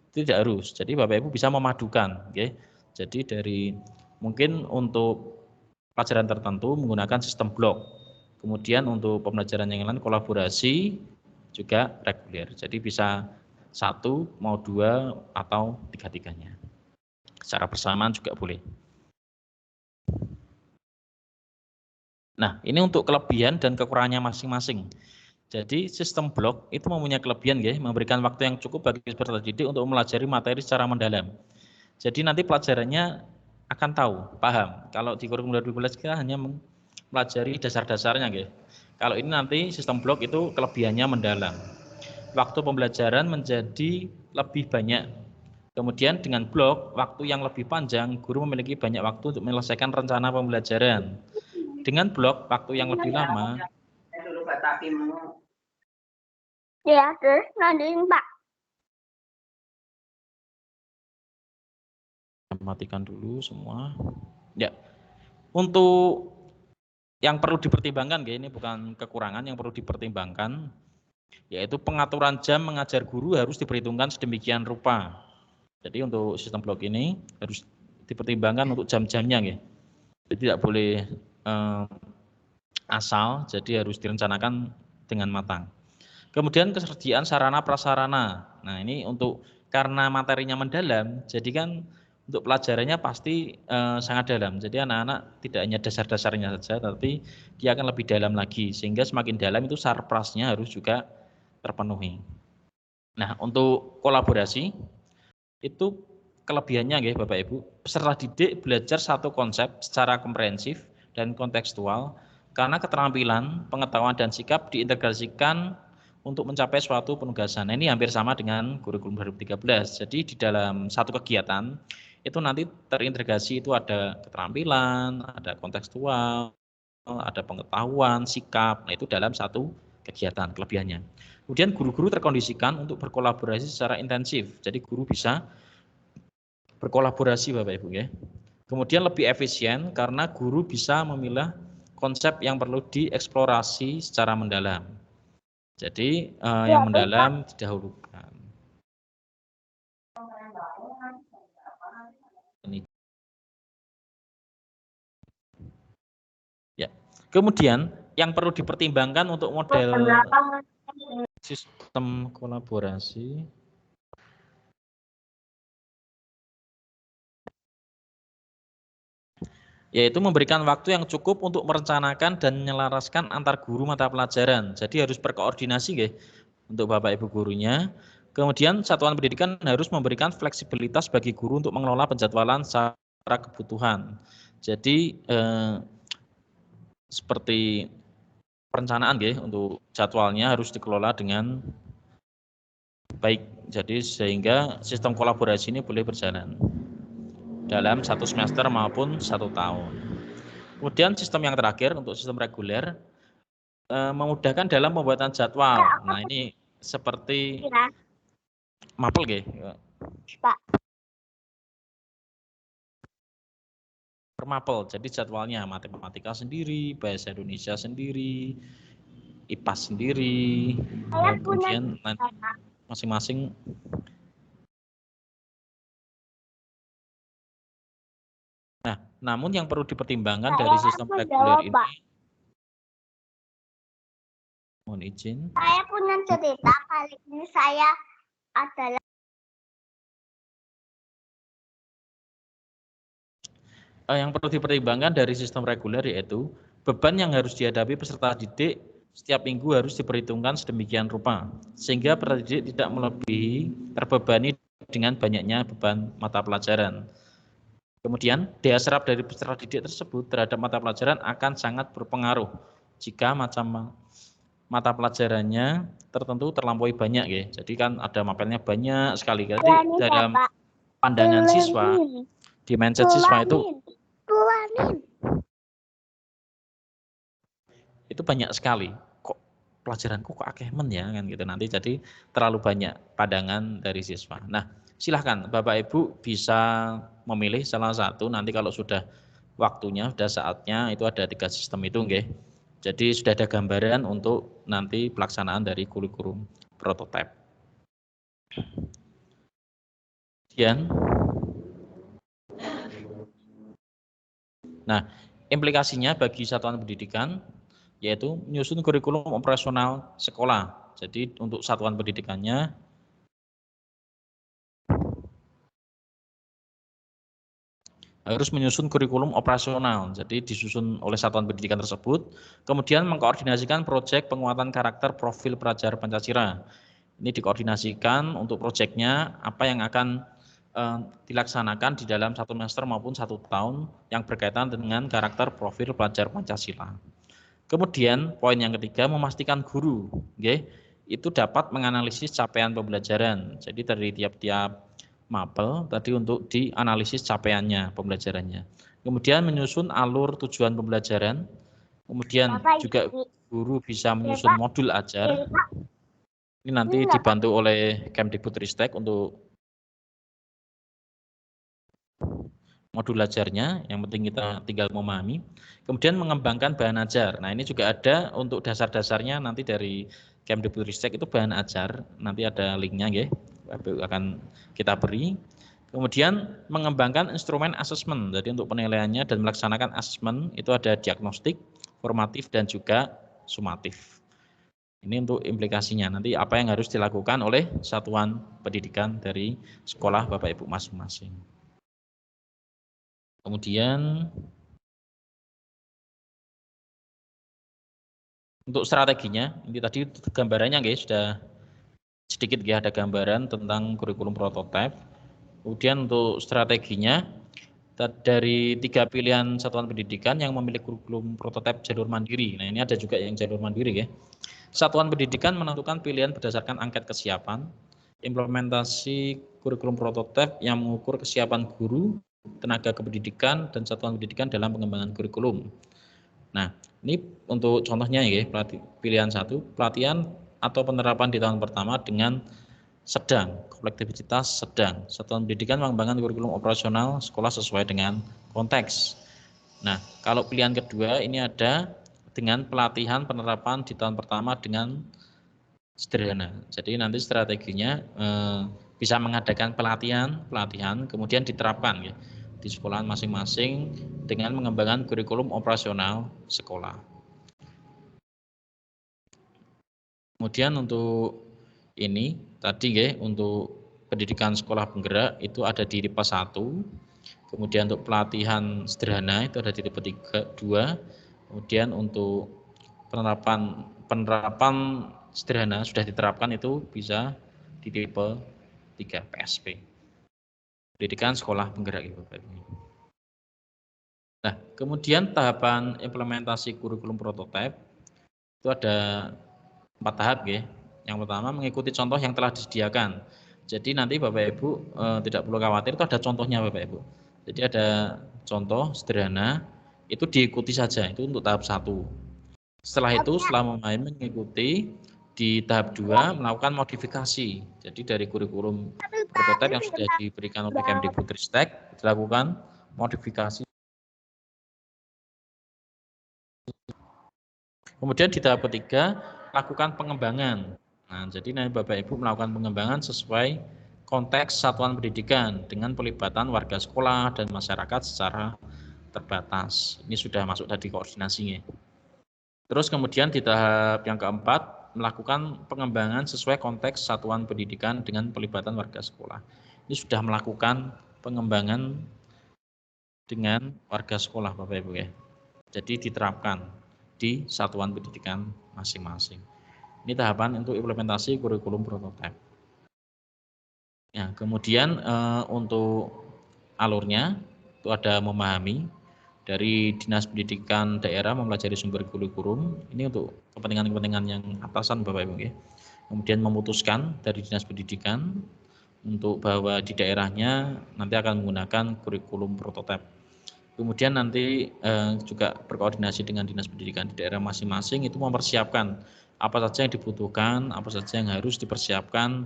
Tidak harus. Jadi Bapak Ibu bisa memadukan, okay? Jadi dari mungkin untuk pelajaran tertentu menggunakan sistem blok. Kemudian untuk pembelajaran yang lain kolaborasi juga reguler. Jadi bisa satu, mau dua, atau tiga-tiganya. Secara bersamaan juga boleh. Nah, ini untuk kelebihan dan kekurangannya masing-masing. Jadi sistem blok itu mempunyai kelebihan ya, memberikan waktu yang cukup bagi peserta didik untuk mempelajari materi secara mendalam. Jadi nanti pelajarannya akan tahu, paham. Kalau di kurikulum 2012 kita hanya mempelajari dasar-dasarnya ya. Kalau ini nanti sistem blok itu kelebihannya mendalam. Waktu pembelajaran menjadi lebih banyak. Kemudian dengan blok, waktu yang lebih panjang, guru memiliki banyak waktu untuk menyelesaikan rencana pembelajaran. Dengan blok, waktu yang lebih lama, ya, terus nantiin Pak. matikan dulu semua. Ya, untuk yang perlu dipertimbangkan, ya, ini bukan kekurangan, yang perlu dipertimbangkan, yaitu pengaturan jam mengajar guru harus diperhitungkan sedemikian rupa. Jadi untuk sistem blok ini harus dipertimbangkan untuk jam-jamnya, ya. Jadi tidak boleh asal, jadi harus direncanakan dengan matang. Kemudian kesediaan sarana prasarana. Nah, ini untuk karena materinya mendalam, jadi kan untuk pelajarannya pasti sangat dalam. Jadi anak-anak tidak hanya dasar-dasarnya saja, tapi dia akan lebih dalam lagi. Sehingga semakin dalam itu sarprasnya harus juga terpenuhi. Nah, untuk kolaborasi itu kelebihannya ya Bapak Ibu, peserta didik belajar satu konsep secara komprehensif dan kontekstual karena keterampilan, pengetahuan dan sikap diintegrasikan untuk mencapai suatu penugasan. Nah, ini hampir sama dengan kurikulum 2013. Jadi di dalam satu kegiatan itu nanti terintegrasi, itu ada keterampilan, ada kontekstual, ada pengetahuan, sikap. Nah, itu dalam satu kegiatan kelebihannya. Kemudian guru-guru terkondisikan untuk berkolaborasi secara intensif. Jadi guru bisa berkolaborasi Bapak Ibu ya. Kemudian lebih efisien karena guru bisa memilah konsep yang perlu dieksplorasi secara mendalam. Jadi yang mendalam didahulukan. Ini. Ya. Kemudian yang perlu dipertimbangkan untuk model sistem kolaborasi, yaitu memberikan waktu yang cukup untuk merencanakan dan menyelaraskan antar guru mata pelajaran. Jadi harus berkoordinasi ya untuk Bapak Ibu gurunya. Kemudian satuan pendidikan harus memberikan fleksibilitas bagi guru untuk mengelola penjadwalan secara kebutuhan. Jadi seperti perencanaan ya untuk jadwalnya harus dikelola dengan baik. Jadi sehingga sistem kolaborasi ini boleh berjalan dalam satu semester maupun satu tahun. Kemudian sistem yang terakhir untuk sistem reguler memudahkan dalam pembuatan jadwal. Nah, ini seperti mapel nggih. Pak. Permapel. Jadi jadwalnya matematika sendiri, bahasa Indonesia sendiri, IPAS sendiri, kemudian masing-masing. Nah, namun yang perlu dipertimbangkan dari sistem reguler ini, mohon izin. Saya punya cerita, kali ini saya adalah yang perlu dipertimbangkan dari sistem reguler yaitu beban yang harus dihadapi peserta didik setiap minggu harus diperhitungkan sedemikian rupa sehingga peserta didik tidak melebihi terbebani dengan banyaknya beban mata pelajaran. Kemudian daya serap dari peserta didik tersebut terhadap mata pelajaran akan sangat berpengaruh jika macam mata pelajarannya tertentu terlampaui banyak ya. Jadi kan ada mapelnya banyak sekali. Jadi dalam pandangan siswa, di mindset siswa itu banyak sekali. Kok pelajaranku kok akeh men ya kan gitu nanti jadi terlalu banyak pandangan dari siswa. Nah, silahkan Bapak Ibu bisa memilih salah satu nanti kalau sudah waktunya, sudah saatnya itu ada 3 sistem itu nggih. Jadi sudah ada gambaran untuk nanti pelaksanaan dari kurikulum prototipe. Kemudian, nah implikasinya bagi satuan pendidikan yaitu menyusun kurikulum operasional sekolah. Jadi untuk satuan pendidikannya harus menyusun kurikulum operasional. Jadi disusun oleh satuan pendidikan tersebut, kemudian mengkoordinasikan proyek penguatan karakter profil pelajar Pancasila. Ini dikoordinasikan untuk proyeknya apa yang akan dilaksanakan di dalam 1 semester maupun 1 tahun yang berkaitan dengan karakter profil pelajar Pancasila. Kemudian poin yang ketiga memastikan guru, itu dapat menganalisis capaian pembelajaran. Jadi dari tiap-tiap mapel tadi untuk dianalisis capaiannya pembelajarannya. Kemudian menyusun alur tujuan pembelajaran. Kemudian juga guru bisa menyusun modul ajar. Ini nanti dibantu oleh Kemdikbudristek untuk modul ajarnya, yang penting kita tinggal memahami. Kemudian mengembangkan bahan ajar. Nah ini juga ada untuk dasar-dasarnya nanti dari Kemdikbudristek itu bahan ajar, nanti ada linknya ya, akan kita beri. Kemudian mengembangkan instrumen asesmen, jadi untuk penilaiannya dan melaksanakan asesmen itu ada diagnostik, formatif dan juga sumatif. Ini untuk implikasinya, nanti apa yang harus dilakukan oleh satuan pendidikan dari sekolah Bapak Ibu masing-masing. Kemudian untuk strateginya, ini tadi gambarannya guys sudah sedikit ya, ada gambaran tentang kurikulum prototipe. Kemudian untuk strateginya dari 3 pilihan satuan pendidikan yang memiliki kurikulum prototipe jalur mandiri. Nah ini ada juga yang jalur mandiri ya. Satuan pendidikan menentukan pilihan berdasarkan angket kesiapan, implementasi kurikulum prototipe yang mengukur kesiapan guru, tenaga kependidikan dan satuan pendidikan dalam pengembangan kurikulum. Nah, ini untuk contohnya ya, pilihan 1, pelatihan atau penerapan di tahun pertama dengan sedang, kolektivitas sedang. Satuan pendidikan mengembangkan kurikulum operasional sekolah sesuai dengan konteks. Nah, kalau pilihan kedua ini ada dengan pelatihan penerapan di tahun pertama dengan sederhana. Jadi nanti strateginya bisa mengadakan pelatihan, kemudian diterapkan ya di sekolah masing-masing dengan mengembangkan kurikulum operasional sekolah. Kemudian untuk ini tadi ya, untuk pendidikan sekolah penggerak itu ada di tipe 1. Kemudian untuk pelatihan sederhana itu ada di tipe 2. Kemudian untuk penerapan sederhana sudah diterapkan itu bisa di tipe 3 PSP. Pendidikan sekolah penggerak Ibu Bapak Ibu. Nah, kemudian tahapan implementasi kurikulum prototipe itu ada 4 tahap ya. Yang pertama mengikuti contoh yang telah disediakan. Jadi nanti Bapak Ibu tidak perlu khawatir, itu ada contohnya Bapak Ibu. Jadi ada contoh sederhana, itu diikuti saja, itu untuk tahap 1. Setelah itu setelah mengikuti di tahap 2 melakukan modifikasi. Jadi dari kurikulum prototipe yang sudah diberikan oleh Kemdikbudristek dilakukan modifikasi. Kemudian di tahap ketiga lakukan pengembangan. Nah, jadi nanti Bapak Ibu melakukan pengembangan sesuai konteks satuan pendidikan dengan pelibatan warga sekolah dan masyarakat secara terbatas. Ini sudah masuk tadi koordinasinya. Terus kemudian di tahap yang keempat melakukan pengembangan sesuai konteks satuan pendidikan dengan pelibatan warga sekolah. Ini sudah melakukan pengembangan dengan warga sekolah Bapak Ibu ya. Jadi diterapkan di satuan pendidikan masing-masing. Ini tahapan untuk implementasi kurikulum prototipe. Ya, kemudian untuk alurnya itu ada memahami dari Dinas Pendidikan Daerah mempelajari sumber kurikulum. Ini untuk kepentingan-kepentingan yang atasan Bapak Ibu ya. Kemudian memutuskan dari Dinas Pendidikan untuk bahwa di daerahnya nanti akan menggunakan kurikulum prototipe. Kemudian nanti juga berkoordinasi dengan Dinas Pendidikan di daerah masing-masing itu mempersiapkan apa saja yang dibutuhkan, apa saja yang harus dipersiapkan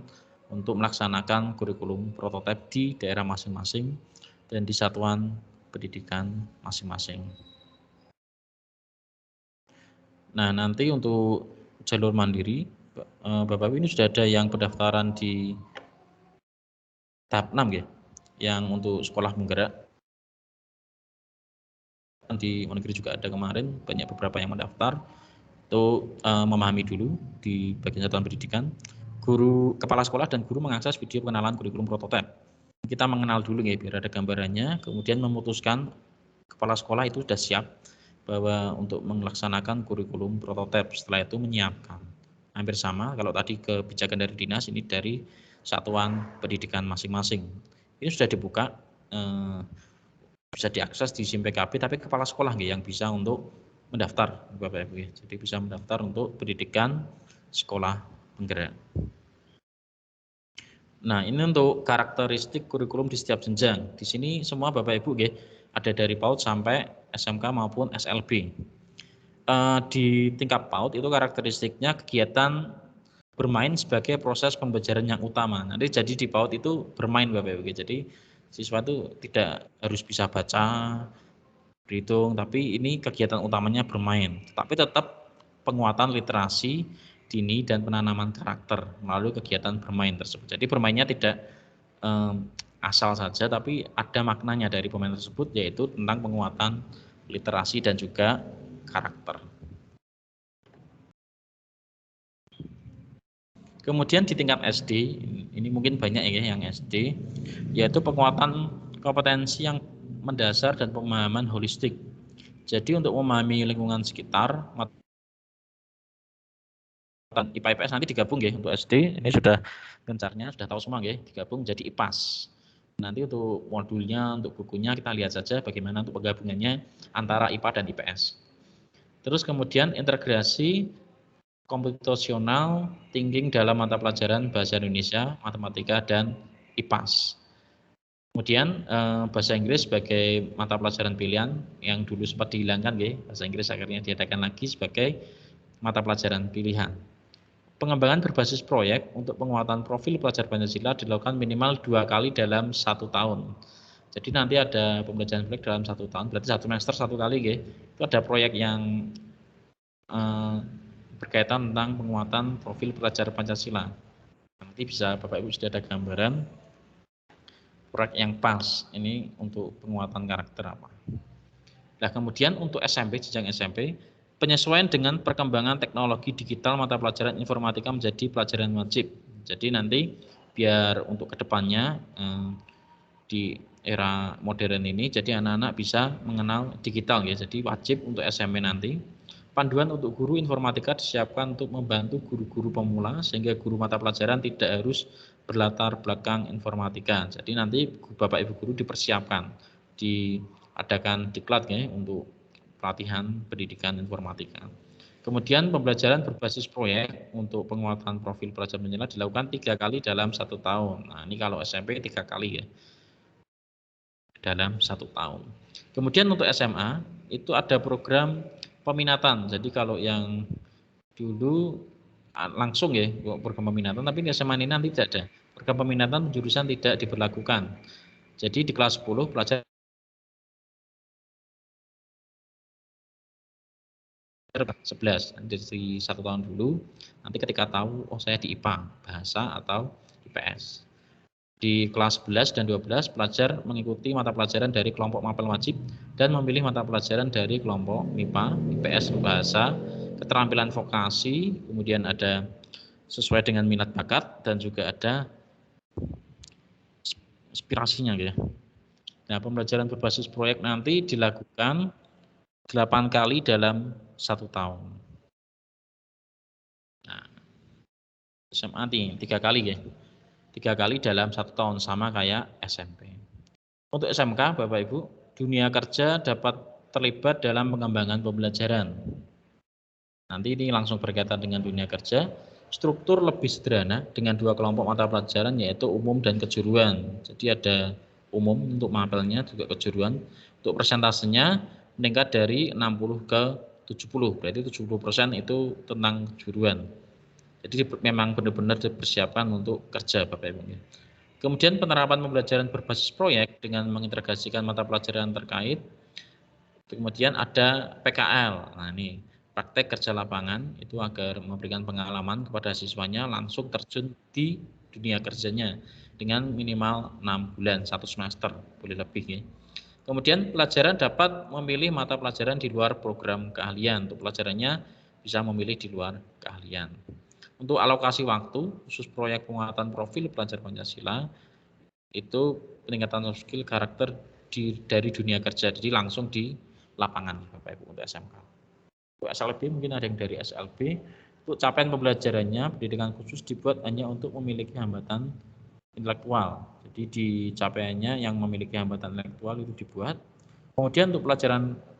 untuk melaksanakan kurikulum prototipe di daerah masing-masing dan di satuan pendidikan masing-masing. Nah, nanti untuk jalur mandiri, Bapak Ibu ini sudah ada yang pendaftaran di tahap 6 ya, yang untuk sekolah penggerak. Di negeri juga ada kemarin, banyak beberapa yang mendaftar. Itu memahami dulu di bagian satuan pendidikan. Guru, kepala sekolah dan guru mengakses video pengenalan kurikulum prototipe. Kita mengenal dulu ya, biar ada gambarannya. Kemudian memutuskan kepala sekolah itu sudah siap bahwa untuk melaksanakan kurikulum prototipe. Setelah itu menyiapkan. Hampir sama, kalau tadi kebijakan dari dinas, ini dari satuan pendidikan masing-masing. Ini sudah dibuka, bisa diakses di SIM PKB, tapi kepala sekolah yang bisa untuk mendaftar Bapak Ibu ya. Jadi bisa mendaftar untuk pendidikan sekolah penggerak. Nah, ini untuk karakteristik kurikulum di setiap jenjang. Di sini semua Bapak Ibu ya, ada dari PAUD sampai SMK maupun SLB. Di tingkat PAUD itu karakteristiknya kegiatan bermain sebagai proses pembelajaran yang utama. Nanti jadi di PAUD itu bermain Bapak Ibu. Jadi siswa itu tidak harus bisa baca, berhitung, tapi ini kegiatan utamanya bermain. Tapi tetap penguatan literasi dini dan penanaman karakter melalui kegiatan bermain tersebut. Jadi bermainnya tidak asal saja, tapi ada maknanya dari permainan tersebut, yaitu tentang penguatan literasi dan juga karakter. Kemudian di tingkat SD, ini mungkin banyak ya yang SD, yaitu penguatan kompetensi yang mendasar dan pemahaman holistik. Jadi untuk memahami lingkungan sekitar, IPA IPS nanti digabung ya untuk SD, ini sudah gencarnya, sudah tahu semua ya, digabung jadi IPAS. Nanti untuk modulnya, untuk bukunya kita lihat saja bagaimana untuk penggabungannya antara IPA dan IPS. Terus kemudian integrasi komputasional thinking dalam mata pelajaran bahasa Indonesia, matematika, dan IPAS. Kemudian bahasa Inggris sebagai mata pelajaran pilihan yang dulu sempat dihilangkan ya, bahasa Inggris akhirnya diadakan lagi sebagai mata pelajaran pilihan. Pengembangan berbasis proyek untuk penguatan profil pelajar Pancasila dilakukan minimal 2 kali dalam 1 tahun. Jadi nanti ada pembelajaran proyek dalam 1 tahun, berarti 1 semester 1 kali ya. Itu ada proyek yang berkaitan tentang penguatan profil pelajar Pancasila. Nanti bisa Bapak Ibu sudah ada gambaran proyek yang pas ini untuk penguatan karakter apa. Nah, kemudian untuk SMP, jenjang SMP, penyesuaian dengan perkembangan teknologi digital mata pelajaran informatika menjadi pelajaran wajib. Jadi nanti biar untuk kedepannya di era modern ini, jadi anak-anak bisa mengenal digital ya. Jadi wajib untuk SMP nanti. Panduan untuk guru informatika disiapkan untuk membantu guru-guru pemula sehingga guru mata pelajaran tidak harus berlatar belakang informatika. Jadi nanti Bapak Ibu guru dipersiapkan, diadakan diklat ya untuk pelatihan pendidikan informatika. Kemudian pembelajaran berbasis proyek untuk penguatan profil pelajar Pancasila dilakukan 3 kali dalam 1 tahun. Nah, ini kalau SMP 3 kali ya dalam 1 tahun. Kemudian untuk SMA itu ada program peminatan. Jadi kalau yang dulu langsung ya program peminatan, tapi di SMA ini nanti tidak ada. Program peminatan jurusan tidak diberlakukan. Jadi di kelas 10 pelajar 11 dari 1 tahun dulu, nanti ketika tahu oh saya di IPA, bahasa atau IPS. Di kelas 11 dan 12 pelajar mengikuti mata pelajaran dari kelompok mapel wajib dan memilih mata pelajaran dari kelompok MIPA, IPS, bahasa, keterampilan vokasi, kemudian ada sesuai dengan minat bakat dan juga ada inspirasinya ya. Nah, pembelajaran berbasis proyek nanti dilakukan 8 kali dalam 1 tahun. Nah, SMA nih 3 kali ya. 3 kali dalam 1 tahun sama kayak SMP. Untuk SMK, Bapak Ibu, dunia kerja dapat terlibat dalam pengembangan pembelajaran. Nanti ini langsung berkaitan dengan dunia kerja. Struktur lebih sederhana dengan 2 kelompok mata pelajaran yaitu umum dan kejuruan. Jadi ada umum untuk mapelnya juga kejuruan. Untuk persentasenya meningkat dari 60 ke 70. Berarti 70% itu tentang kejuruan. Jadi memang benar-benar dipersiapkan untuk kerja Bapak Ibu. Kemudian penerapan pembelajaran berbasis proyek dengan mengintegrasikan mata pelajaran terkait. Kemudian ada PKL. Nah, ini praktek kerja lapangan itu agar memberikan pengalaman kepada siswanya langsung terjun di dunia kerjanya dengan minimal 6 bulan, 1 semester, boleh lebih ya. Kemudian pelajaran dapat memilih mata pelajaran di luar program keahlian. Untuk pelajarannya bisa memilih di luar keahlian. Untuk alokasi waktu khusus proyek penguatan profil pelajar Pancasila itu peningkatan soft skill karakter dari dunia kerja, jadi langsung di lapangan Bapak Ibu untuk SMK. Untuk SLB mungkin ada yang dari SLB. Untuk capaian pembelajarannya pendidikan khusus dibuat hanya untuk memiliki hambatan intelektual. Jadi di capaiannya yang memiliki hambatan intelektual itu dibuat. Kemudian untuk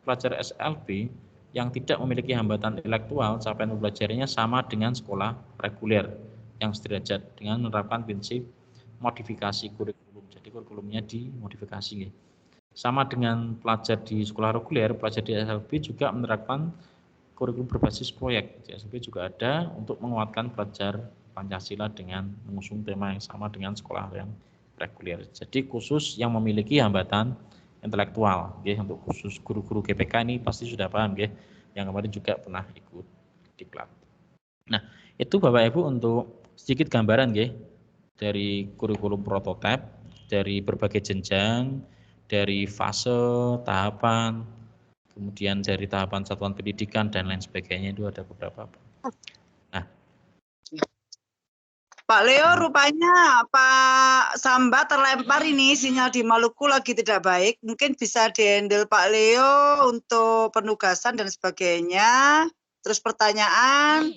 pelajar SLB yang tidak memiliki hambatan intelektual, capaian pembelajarannya sama dengan sekolah reguler yang sederajat dengan menerapkan prinsip modifikasi kurikulum. Jadi kurikulumnya dimodifikasi. Sama dengan pelajar di sekolah reguler, pelajar di SLB juga menerapkan kurikulum berbasis proyek. Di SLB juga ada untuk menguatkan pelajar Pancasila dengan mengusung tema yang sama dengan sekolah yang reguler. Jadi khusus yang memiliki hambatan intelektual, ya, untuk khusus guru-guru GPK ini pasti sudah paham, ya, yang kemarin juga pernah ikut diklat. Nah, itu Bapak Ibu untuk sedikit gambaran, ya, dari kurikulum prototipe, dari berbagai jenjang, dari fase, tahapan, kemudian dari tahapan satuan pendidikan dan lain sebagainya itu ada beberapa. Nah, Pak Leo, rupanya Pak Samba terlempar ini, sinyal di Maluku lagi tidak baik. Mungkin bisa dihandle Pak Leo untuk penugasan dan sebagainya. Terus pertanyaan,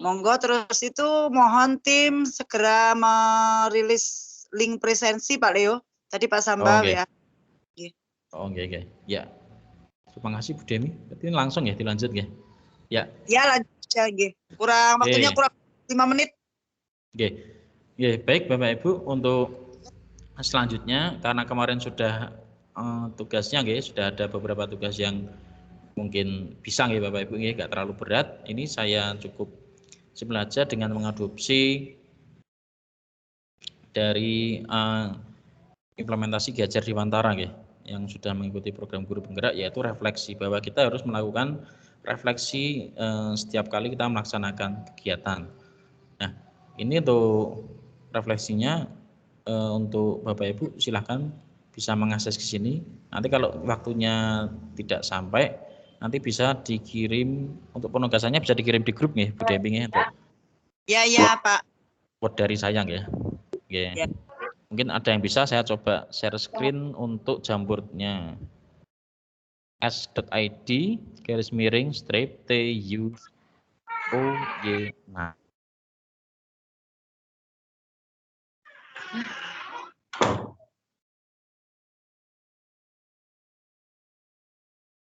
monggo. Terus itu mohon tim segera merilis link presensi Pak Leo. Tadi Pak Samba ya. Oh, oke. Ya. Terima kasih Bu Demi. Berarti langsung ya dilanjut ya. Ya. Ya, lanjut ya, kurang waktunya kurang 5 menit. Oke, baik Bapak Ibu, untuk selanjutnya karena kemarin sudah tugasnya, sudah ada beberapa tugas yang mungkin bisa Bapak Ibu, nggak terlalu berat. Ini saya cukup simpel aja dengan mengadopsi dari implementasi Ki Hajar Dewantara yang sudah mengikuti program guru penggerak, yaitu refleksi, bahwa kita harus melakukan refleksi setiap kali kita melaksanakan kegiatan. Nah, ini untuk refleksinya untuk Bapak Ibu silahkan bisa mengakses ke sini. Nanti kalau waktunya tidak sampai, nanti bisa dikirim untuk penugasannya, bisa dikirim di grup Bu Demi untuk. Ya Pak. Buat dari saya ya. Mungkin ada yang bisa saya coba share screen untuk Jamboardnya. s.id/TUOY. Nah.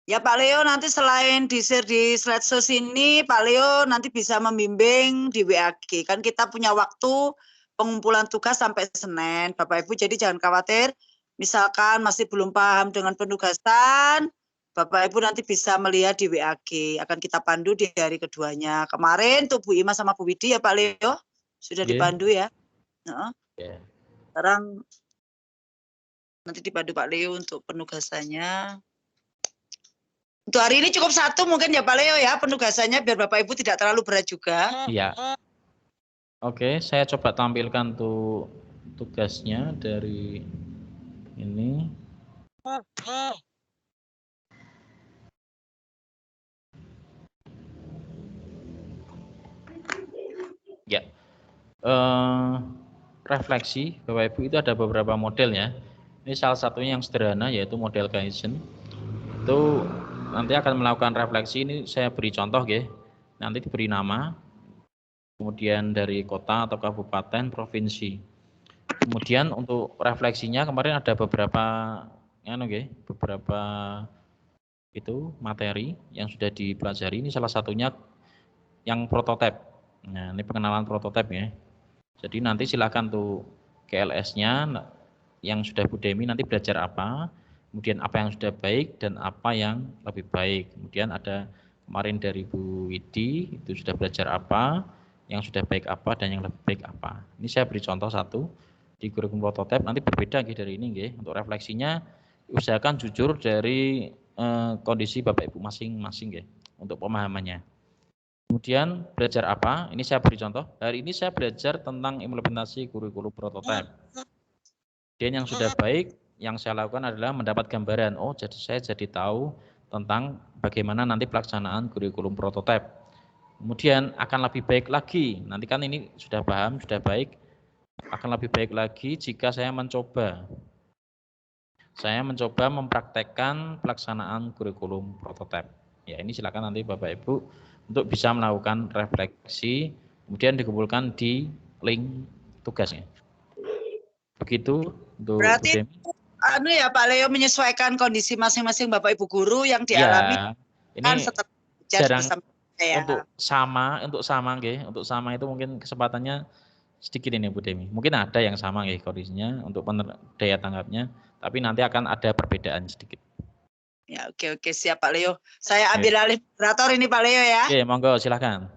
Ya Pak Leo, nanti selain di-share di slideshow ini, Pak Leo nanti bisa membimbing di WAG. Kan kita punya waktu pengumpulan tugas sampai Senin, Bapak Ibu. Jadi jangan khawatir, misalkan masih belum paham dengan penugasan, Bapak Ibu nanti bisa melihat di WAG. Akan kita pandu di hari keduanya. Kemarin tuh Bu Ima sama Bu Widi ya Pak Leo, sudah dipandu ya. Sekarang nanti dipandu Pak Leo untuk penugasannya. Untuk hari ini cukup 1 mungkin ya Pak Leo ya penugasannya, biar Bapak Ibu tidak terlalu berat juga. Iya. Oke, saya coba tampilkan tuh tugasnya dari ini. Ya. Refleksi Bapak Ibu itu ada beberapa model ya. Ini salah satunya yang sederhana yaitu model Kaizen. Itu nanti akan melakukan refleksi, ini saya beri contoh ya. Nanti diberi nama, kemudian dari kota atau kabupaten, provinsi. Kemudian untuk refleksinya kemarin ada beberapa beberapa itu materi yang sudah dipelajari. Ini salah satunya yang prototipe. Nah, ini pengenalan prototipe ya. Jadi nanti silakan tuh KLS-nya yang sudah Bu Demi nanti belajar apa, kemudian apa yang sudah baik dan apa yang lebih baik. Kemudian ada kemarin dari Bu Widi itu sudah belajar apa, yang sudah baik apa dan yang lebih baik apa. Ini saya beri contoh satu di kurikulum prototipe, nanti berbeda dari ini nggih. Untuk refleksinya usahakan jujur dari kondisi Bapak Ibu masing-masing nggih untuk pemahamannya. Kemudian belajar apa? Ini saya beri contoh. Hari ini saya belajar tentang implementasi kurikulum prototipe. Dan yang sudah baik, yang saya lakukan adalah mendapat gambaran. Oh, jadi saya jadi tahu tentang bagaimana nanti pelaksanaan kurikulum prototipe. Kemudian akan lebih baik lagi. Nanti kan ini sudah paham, sudah baik. Akan lebih baik lagi jika saya mencoba. Saya mencoba mempraktekkan pelaksanaan kurikulum prototipe. Ya, ini silakan nanti Bapak Ibu untuk bisa melakukan refleksi, kemudian dikumpulkan di link tugasnya. Begitu untuk berarti ya Pak Leo menyesuaikan kondisi masing-masing Bapak Ibu guru yang dialami ya, ini kan setelah jarang ya. untuk sama itu mungkin kesempatannya sedikit ini Bu Demi. Mungkin ada yang sama ya kondisinya untuk daya tanggapnya, tapi nanti akan ada perbedaan sedikit. Ya, oke siap Pak Leo. Saya ambil alih moderator ini Pak Leo ya. Oke, monggo silakan.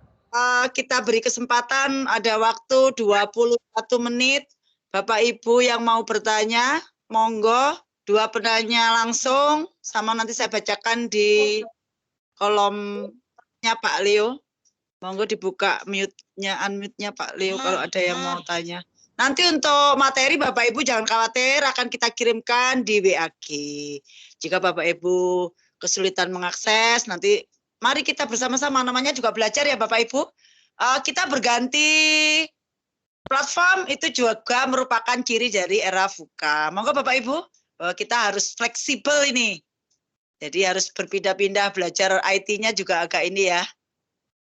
Kita beri kesempatan, ada waktu 21 menit. Bapak Ibu yang mau bertanya, monggo. 2 penanya langsung, sama nanti saya bacakan di kolomnya Pak Leo. Monggo dibuka mute-nya, unmute-nya Pak Leo kalau ada yang mau tanya. Nanti untuk materi Bapak Ibu jangan khawatir, akan kita kirimkan di WAG. Jika Bapak Ibu kesulitan mengakses, nanti mari kita bersama-sama, namanya juga belajar ya Bapak Ibu. Kita berganti platform itu juga merupakan ciri dari era VUCA. Monggo Bapak Ibu, kita harus fleksibel ini. Jadi harus berpindah-pindah, belajar IT-nya juga agak ini ya.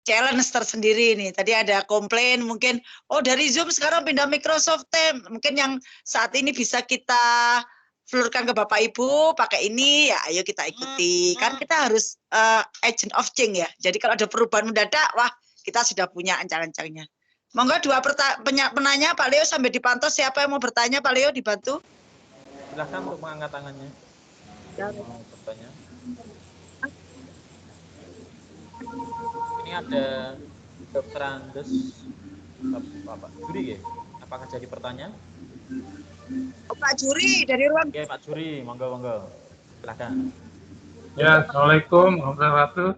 Challenge tersendiri ini. Tadi ada komplain mungkin, oh dari Zoom sekarang pindah Microsoft Teams. Mungkin yang saat ini bisa kita flurkan ke Bapak Ibu, pakai ini, ya ayo kita ikuti. Kan kita harus agent of change ya. Jadi kalau ada perubahan mendadak, wah kita sudah punya ancang-ancangnya. Monggo 2 penanya Pak Leo sampai dipantau. Siapa yang mau bertanya Pak Leo dibantu? Silakan untuk mengangkat tangannya. Ya. Mau bertanya. Ini ada Dr. Andes, Pak Juri ya? Apakah jadi pertanyaan? Oh, Pak Juri dari ruang. Oke, Pak Juri, monggo. Silakan. Ya, Assalamualaikum warahmatullahi wabarakatuh.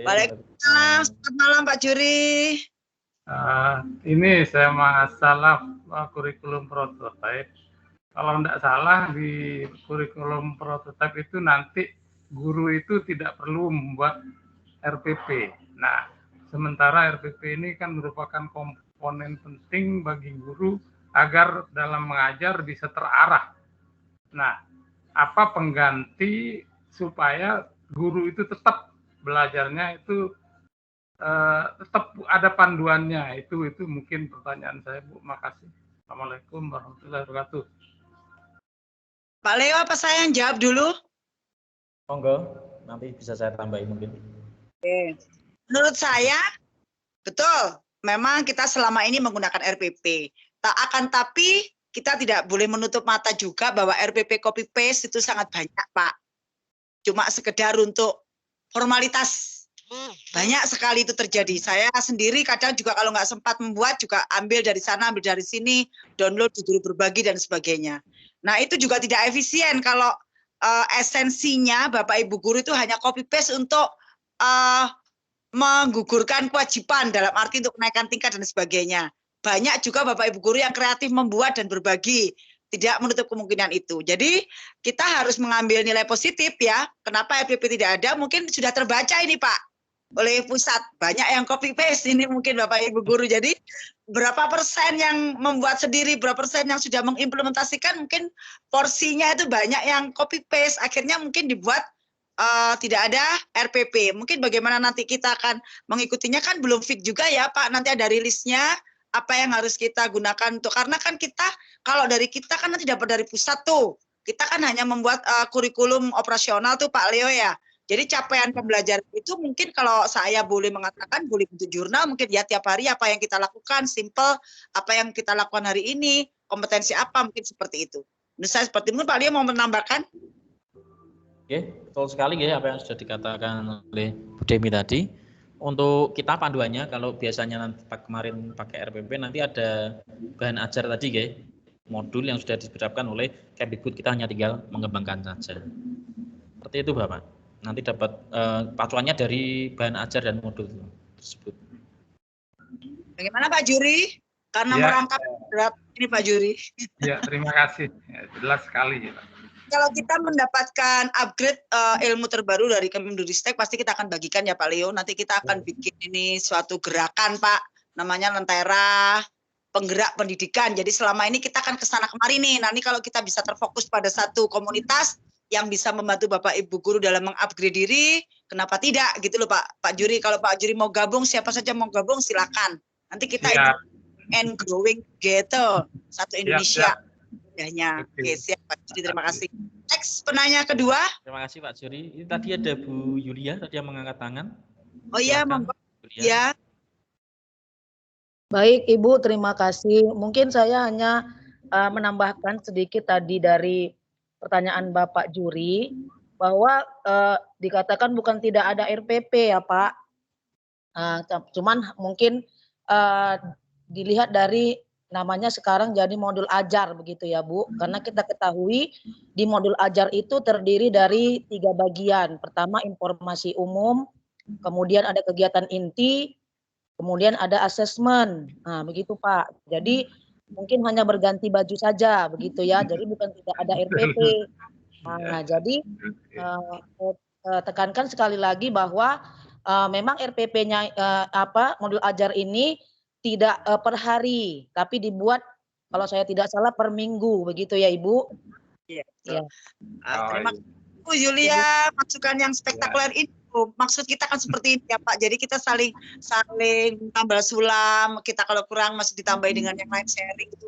Waalaikumsalam, selamat malam Pak Juri. Ini saya masalah kurikulum prototipe. Kalau tidak salah di kurikulum prototipe itu nanti guru itu tidak perlu membuat RPP. Nah, sementara RPP ini kan merupakan komponen penting bagi guru agar dalam mengajar bisa terarah. Nah, apa pengganti supaya guru itu tetap belajarnya itu tetap ada panduannya? Itu mungkin pertanyaan saya, Bu. Makasih. Assalamualaikum warahmatullahi wabarakatuh. Pak Leo, apa saya yang jawab dulu? Monggo, nanti bisa saya tambahin mungkin. Oke. Menurut saya, betul. Memang kita selama ini menggunakan RPP. Tapi kita tidak boleh menutup mata juga bahwa RPP copy paste itu sangat banyak, Pak. Cuma sekedar untuk formalitas. Banyak sekali itu terjadi. Saya sendiri kadang juga kalau nggak sempat membuat juga ambil dari sana, ambil dari sini, download di guru berbagi dan sebagainya. Nah itu juga tidak efisien kalau esensinya Bapak Ibu guru itu hanya copy paste untuk menggugurkan kewajiban dalam arti untuk menaikkan tingkat dan sebagainya. Banyak juga Bapak Ibu guru yang kreatif membuat dan berbagi. Tidak menutup kemungkinan itu. Jadi kita harus mengambil nilai positif ya. Kenapa RPP tidak ada? Mungkin sudah terbaca ini Pak. oleh pusat. Banyak yang copy paste ini mungkin Bapak Ibu guru. Jadi berapa persen yang membuat sendiri, berapa persen yang sudah mengimplementasikan, mungkin porsinya itu banyak yang copy paste. Akhirnya mungkin dibuat tidak ada RPP. Mungkin bagaimana nanti kita akan mengikutinya, kan belum fit juga ya Pak. Nanti ada rilisnya apa yang harus kita gunakan untuk, karena kan kita kalau dari kita kan nanti dapat dari pusat tuh. Kita kan hanya membuat kurikulum operasional tuh Pak Leo ya. Jadi capaian pembelajaran itu mungkin kalau saya boleh mengatakan, boleh bentuk jurnal, mungkin ya tiap hari apa yang kita lakukan, simple, apa yang kita lakukan hari ini, kompetensi apa, mungkin seperti itu. Menurut saya seperti itu. Pak Leo mau menambahkan? Oke, betul sekali ya apa yang sudah dikatakan oleh Bu Demi tadi. Untuk kita panduannya, kalau biasanya nanti kemarin pakai RPP, nanti ada bahan ajar tadi ya, modul yang sudah disiapkan oleh Kemdikbud, kita hanya tinggal mengembangkan saja. Seperti itu Bapak. Nanti dapat pacuannya dari bahan ajar dan modul tersebut. Bagaimana Pak Juri? Karena Ya. merangkap berat ini Pak Juri. Ya, terima kasih. Ya, jelas sekali ya, Pak. Kalau kita mendapatkan upgrade ilmu terbaru dari Kemdikbudristek, pasti kita akan bagikan ya Pak Leo. Nanti kita akan bikin ini suatu gerakan Pak, namanya Lentera Penggerak Pendidikan. Jadi selama ini kita akan kesana kemari nih. Nanti kalau kita bisa terfokus pada satu komunitas yang bisa membantu Bapak Ibu guru dalam mengupgrade diri, kenapa tidak gitu loh Pak Juri. Kalau Pak Juri mau gabung, siapa saja mau gabung silakan. Nanti kita Siap. and growing together, satu Indonesia. Mudahnya. Oke. Oke, siap Pak Juri, terima kasih. Next, penanya kedua. Terima kasih Pak Juri. Ini tadi ada Bu Yulia tadi yang mengangkat tangan. Oh iya, Silakan, monggo. Yulia. Ya. Baik Ibu, terima kasih. Mungkin saya hanya menambahkan sedikit tadi dari pertanyaan Bapak Juri, bahwa dikatakan bukan tidak ada RPP ya Pak. Cuman mungkin dilihat dari namanya sekarang jadi modul ajar begitu ya Bu. Karena kita ketahui di modul ajar itu terdiri dari 3 bagian. Pertama informasi umum, kemudian ada kegiatan inti, kemudian ada asesmen. Nah, begitu Pak. Jadi mungkin hanya berganti baju saja begitu ya. Jadi bukan tidak ada RPP. Nah, jadi tekankan sekali lagi bahwa memang RPP-nya modul ajar ini tidak per hari, tapi dibuat kalau saya tidak salah per minggu begitu ya Ibu. Iya. Ya. Terima kasih Bu Yulia, masukan yang spektakuler ini. Maksud kita kan seperti ini ya Pak. Jadi kita saling tambah sulam. Kita kalau kurang masih ditambahi dengan yang lain, sharing itu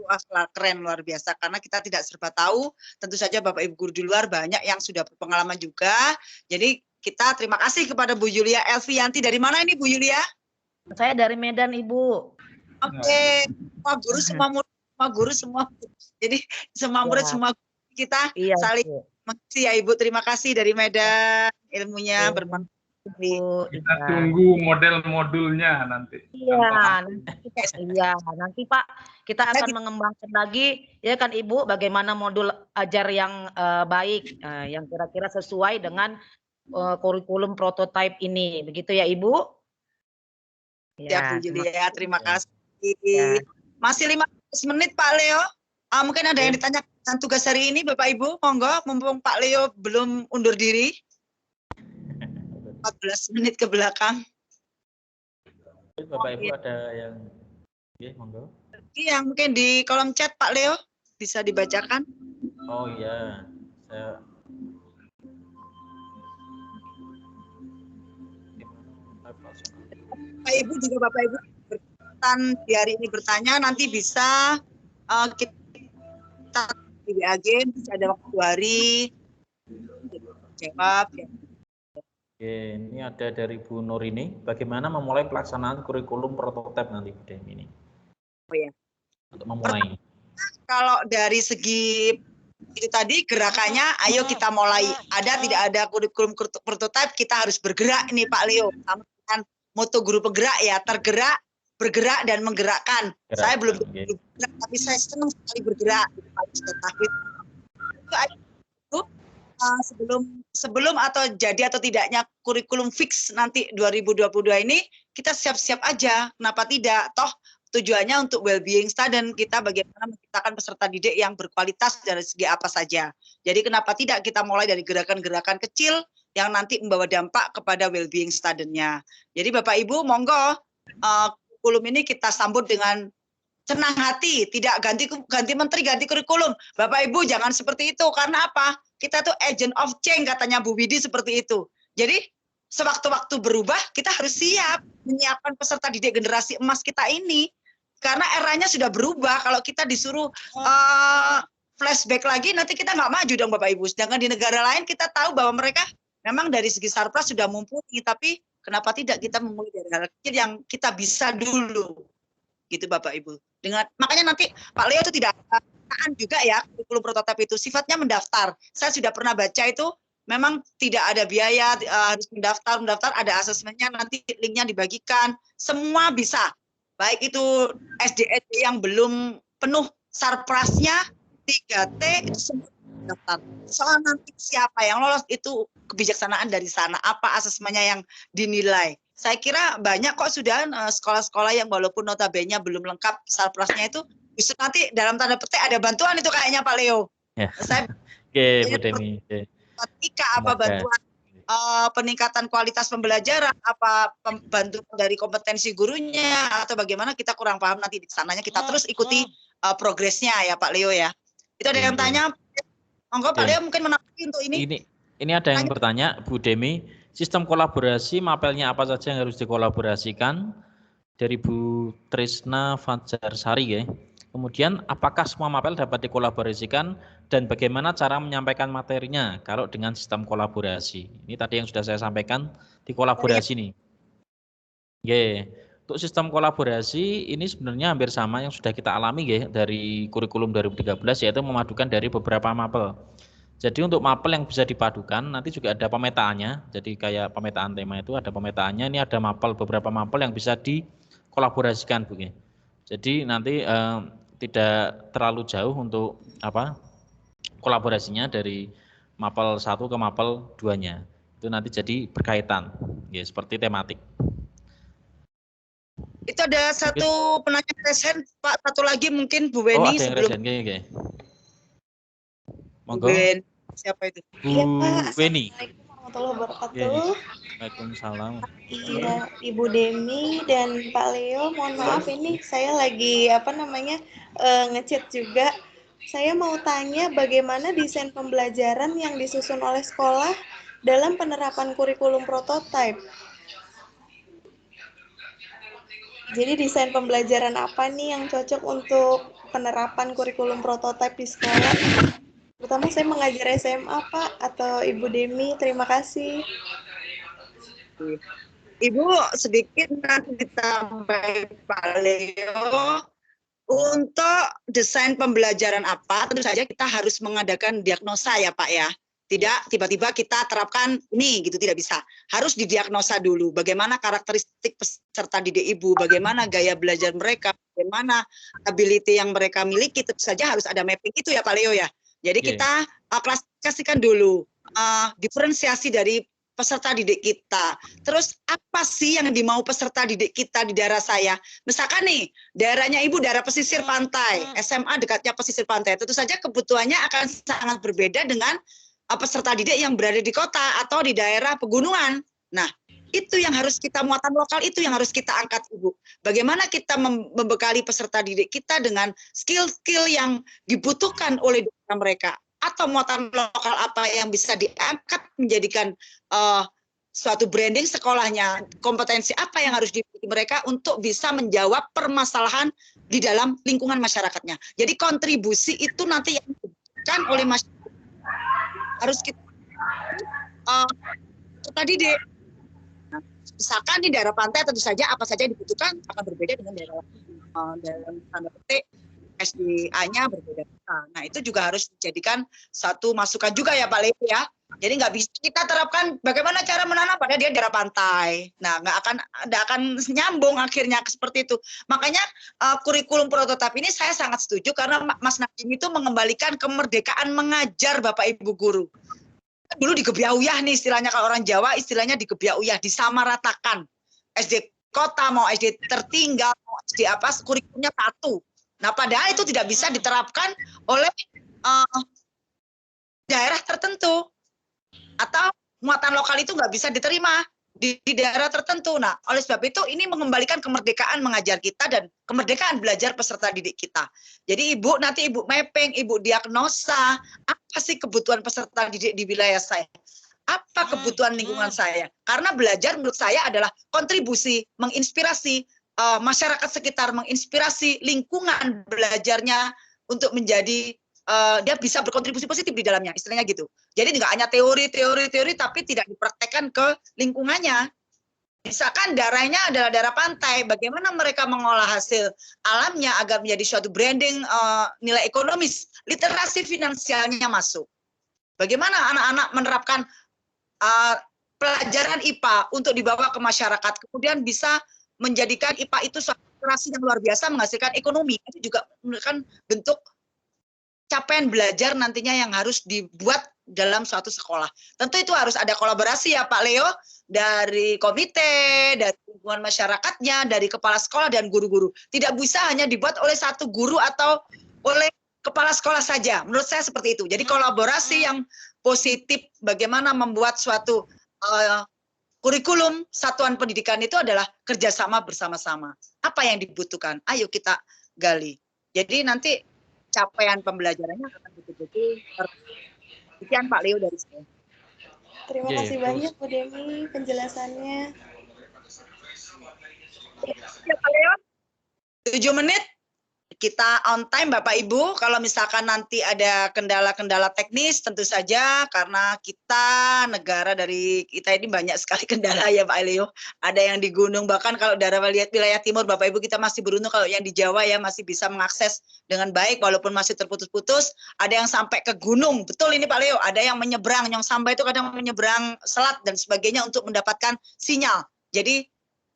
keren luar biasa. Karena kita tidak serba tahu. Tentu saja Bapak Ibu guru di luar banyak yang sudah berpengalaman juga. Jadi kita terima kasih kepada Bu Yulia Elvianti. Dari mana ini Bu Yulia? Saya dari Medan Ibu. Oke. Semua guru, semua murid, semua guru, semua. Jadi semua murid, semua guru kita saling mengisi ya Ibu. Terima kasih dari Medan. Ilmunya bermanfaat. Kita tunggu model-modulnya nanti. Iya, nanti Pak kita akan mengembangkan lagi ya kan Ibu, bagaimana modul ajar yang baik, yang kira-kira sesuai dengan kurikulum prototype ini, begitu ya Ibu? Ya Bu Julia, terima kasih. Masih 15 menit Pak Leo. Mungkin ada yang ditanyakan tugas hari ini Bapak Ibu, monggo, mumpung Pak Leo belum undur diri. 14 menit ke belakang. Bapak Ibu ada yang monggo. Yang mungkin di kolom chat Pak Leo bisa dibacakan. Oh iya, saya Bapak Ibu juga Bapak Ibu berkenan di hari ini bertanya, nanti bisa kita di BAG, bisa ada waktu 2 hari jawab ya. Oke, ini ada dari Bu Nurini. Bagaimana memulai pelaksanaan kurikulum prototipe nanti Bu Demi ini? Oh ya. Untuk memulai. Kalau dari segi itu tadi gerakannya, ayo kita mulai. Ada tidak ada kurikulum prototipe, kita harus bergerak ini Pak Leo. Sama dengan moto guru penggerak ya, tergerak, bergerak dan menggerakkan. Saya belum bergerak, tapi saya senang sekali bergerak. Sebelum atau jadi atau tidaknya kurikulum fix nanti 2022 ini, kita siap-siap aja. Kenapa tidak? Toh tujuannya untuk well-being student, kita bagaimana menciptakan peserta didik yang berkualitas dari segi apa saja. Jadi kenapa tidak kita mulai dari gerakan-gerakan kecil, yang nanti membawa dampak kepada well-being studentnya. Jadi Bapak Ibu, monggo kurikulum ini kita sambut dengan senang hati, tidak ganti menteri, ganti kurikulum. Bapak Ibu jangan seperti itu, karena apa? Kita tuh agent of change, katanya Bu Widi seperti itu. Jadi sewaktu-waktu berubah, kita harus siap menyiapkan peserta didik generasi emas kita ini. Karena eranya sudah berubah. Kalau kita disuruh flashback lagi, nanti kita nggak maju dong Bapak Ibu. Sedangkan di negara lain kita tahu bahwa mereka memang dari segi sarpras sudah mumpuni, tapi kenapa tidak kita memulai dari hal kecil yang kita bisa dulu, gitu Bapak Ibu. Makanya nanti Pak Leo itu tidak ada juga ya kurikulum prototipe itu sifatnya mendaftar. Saya sudah pernah baca itu, memang tidak ada biaya, harus mendaftar, ada asesmennya, nanti linknya dibagikan, semua bisa. Baik itu SD yang belum penuh sarprasnya, 3T, itu semua daftar. Soal nanti siapa yang lolos itu kebijaksanaan dari sana, apa asesmennya yang dinilai. Saya kira banyak kok sudah sekolah-sekolah yang walaupun notabene belum lengkap sarprasnya itu, justru nanti dalam tanda petik ada bantuan itu kayaknya Pak Leo. Ya. Saya Bu Demi. apa bantuan peningkatan kualitas pembelajaran, apa bantuan dari kompetensi gurunya, atau bagaimana kita kurang paham nanti di sananya, kita terus ikuti progresnya ya Pak Leo ya. Itu ada yang tanya, monggo Pak Leo mungkin menanggapi untuk ini. Ini ada yang bertanya, Bu Demi, sistem kolaborasi mapelnya apa saja yang harus dikolaborasikan? Dari Bu Trisna Fajarsari ya. Kemudian apakah semua mapel dapat dikolaborasikan dan bagaimana cara menyampaikan materinya kalau dengan sistem kolaborasi? Ini tadi yang sudah saya sampaikan di kolaborasi nih. Oke, untuk sistem kolaborasi ini sebenarnya hampir sama yang sudah kita alami ya dari kurikulum 2013, yaitu memadukan dari beberapa mapel. Jadi untuk mapel yang bisa dipadukan nanti juga ada pemetaannya. Jadi kayak pemetaan tema itu ada pemetaannya. Ini ada mapel, beberapa mapel yang bisa dikolaborasikan, Bu. Jadi nanti tidak terlalu jauh untuk kolaborasinya dari mapel 1 ke mapel 2-nya. Itu nanti jadi berkaitan. Ya, seperti tematik. Itu ada satu penanya resen, Pak. Satu lagi mungkin Bu Weni sebelum. Oke. Monggo. Siapa itu? Bu Weni. Assalamualaikum warahmatullahi wabarakatuh. Waalaikumsalam. Iya, Ibu Demi dan Pak Leo, mohon maaf ini saya lagi ngechat juga. Saya mau tanya bagaimana desain pembelajaran yang disusun oleh sekolah dalam penerapan kurikulum prototipe. Jadi desain pembelajaran apa nih yang cocok untuk penerapan kurikulum prototipe di sekolah? Pertama saya mengajar SMA Pak, atau Ibu Demi, terima kasih. Ibu sedikit nanti ditambah Pak Leo. Untuk desain pembelajaran apa, tentu saja kita harus mengadakan diagnosa ya Pak ya. Tidak tiba-tiba kita terapkan ini gitu, tidak bisa. Harus didiagnosa dulu bagaimana karakteristik peserta didik Ibu, bagaimana gaya belajar mereka, bagaimana ability yang mereka miliki, tentu saja harus ada mapping itu ya Pak Leo ya. Jadi kita klasifikasikan dulu diferensiasi dari peserta didik kita. Terus apa sih yang dimau peserta didik kita di daerah saya? Misalkan nih, daerahnya Ibu daerah pesisir pantai, SMA dekatnya pesisir pantai. Tentu saja kebutuhannya akan sangat berbeda dengan peserta didik yang berada di kota atau di daerah pegunungan. Nah, itu yang harus kita, muatan lokal itu yang harus kita angkat Ibu. Bagaimana kita membekali peserta didik kita dengan skill-skill yang dibutuhkan oleh daerah mereka. Atau muatan lokal apa yang bisa diangkat menjadikan suatu branding sekolahnya, kompetensi apa yang harus dimiliki mereka untuk bisa menjawab permasalahan di dalam lingkungan masyarakatnya. Jadi kontribusi itu nanti yang diberikan oleh masyarakat harus kita tadi misalkan di daerah pantai tentu saja apa saja yang dibutuhkan akan berbeda dengan daerah dalam tanda petik SDA-nya berbeda. Nah, itu juga harus dijadikan satu masukan juga ya Pak Leo ya. Jadi nggak bisa kita terapkan bagaimana cara menanam pada dia daerah pantai. Nah, nggak akan nyambung akhirnya seperti itu. Makanya kurikulum prototipe ini saya sangat setuju karena Mas Nadiem itu mengembalikan kemerdekaan mengajar Bapak Ibu guru. Dulu digebyahuyah nih istilahnya, kalau orang Jawa istilahnya digebyahuyah, disamaratakan. SD kota mau SD tertinggal mau SD apa kurikulumnya satu. Nah, padahal itu tidak bisa diterapkan oleh daerah tertentu. Atau muatan lokal itu nggak bisa diterima di daerah tertentu. Nah, oleh sebab itu ini mengembalikan kemerdekaan mengajar kita dan kemerdekaan belajar peserta didik kita. Jadi Ibu nanti Ibu mapping, Ibu diagnosa, apa sih kebutuhan peserta didik di wilayah saya? Apa kebutuhan lingkungan saya? Karena belajar menurut saya adalah kontribusi, menginspirasi masyarakat sekitar, menginspirasi lingkungan belajarnya untuk menjadi dia bisa berkontribusi positif di dalamnya, istilahnya gitu. Jadi nggak hanya teori, tapi tidak dipraktekkan ke lingkungannya. Misalkan daerahnya adalah daerah pantai, bagaimana mereka mengolah hasil alamnya agar menjadi suatu branding nilai ekonomis, literasi finansialnya masuk. Bagaimana anak-anak menerapkan pelajaran IPA untuk dibawa ke masyarakat, kemudian bisa menjadikan IPA itu suatu literasi yang luar biasa menghasilkan ekonomi. Itu juga merupakan bentuk capaian belajar nantinya yang harus dibuat dalam suatu sekolah. Tentu itu harus ada kolaborasi ya Pak Leo, dari komite, dari lingkungan masyarakatnya, dari kepala sekolah dan guru-guru. Tidak bisa hanya dibuat oleh satu guru atau oleh kepala sekolah saja. Menurut saya seperti itu. Jadi kolaborasi yang positif, bagaimana membuat suatu kurikulum satuan pendidikan itu adalah kerjasama bersama-sama. Apa yang dibutuhkan? Ayo kita gali. Jadi nanti capaian pembelajarannya akan betul-betul sekian Pak Leo dari saya. Terima kasih banyak Bu Demi penjelasannya. Ya, Pak Leo, 7 menit kita on time Bapak Ibu. Kalau misalkan nanti ada kendala-kendala teknis tentu saja, karena kita negara dari kita ini banyak sekali kendala ya Pak Leo. Ada yang di gunung, bahkan kalau daerah wilayah timur Bapak Ibu kita masih beruntung kalau yang di Jawa ya masih bisa mengakses dengan baik walaupun masih terputus-putus. Ada yang sampai ke gunung, betul ini Pak Leo. Ada yang menyeberang, yang sampai itu kadang menyeberang selat dan sebagainya untuk mendapatkan sinyal. Jadi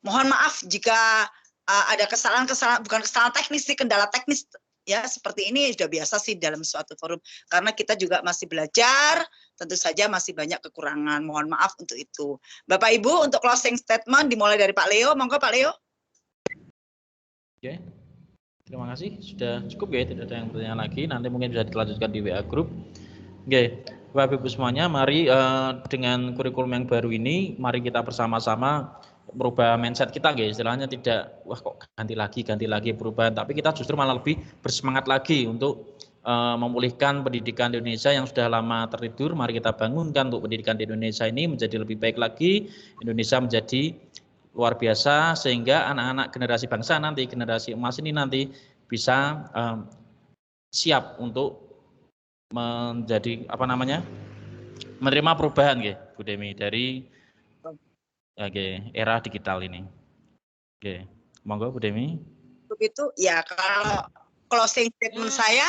mohon maaf jika ada kesalahan-kesalahan, bukan kesalahan teknis sih, kendala teknis ya seperti ini sudah biasa sih dalam suatu forum, karena kita juga masih belajar, tentu saja masih banyak kekurangan, mohon maaf untuk itu. Bapak Ibu untuk closing statement dimulai dari Pak Leo, monggo Pak Leo. Oke, terima kasih, sudah cukup ya, tidak ada yang bertanya lagi, nanti mungkin bisa dilanjutkan di WA Group. Oke, Bapak Ibu semuanya, mari dengan kurikulum yang baru ini, mari kita bersama-sama merubah mindset kita, guys. Istilahnya tidak, wah kok ganti lagi perubahan, tapi kita justru malah lebih bersemangat lagi untuk memulihkan pendidikan di Indonesia yang sudah lama tertidur. Mari kita bangunkan untuk pendidikan di Indonesia ini menjadi lebih baik lagi, Indonesia menjadi luar biasa, sehingga anak-anak generasi bangsa nanti, generasi emas ini nanti bisa siap untuk menjadi menerima perubahan, Bu Demi, dari era digital ini. Oke, monggo Bu Demi. Untuk itu ya, kalau closing statement saya,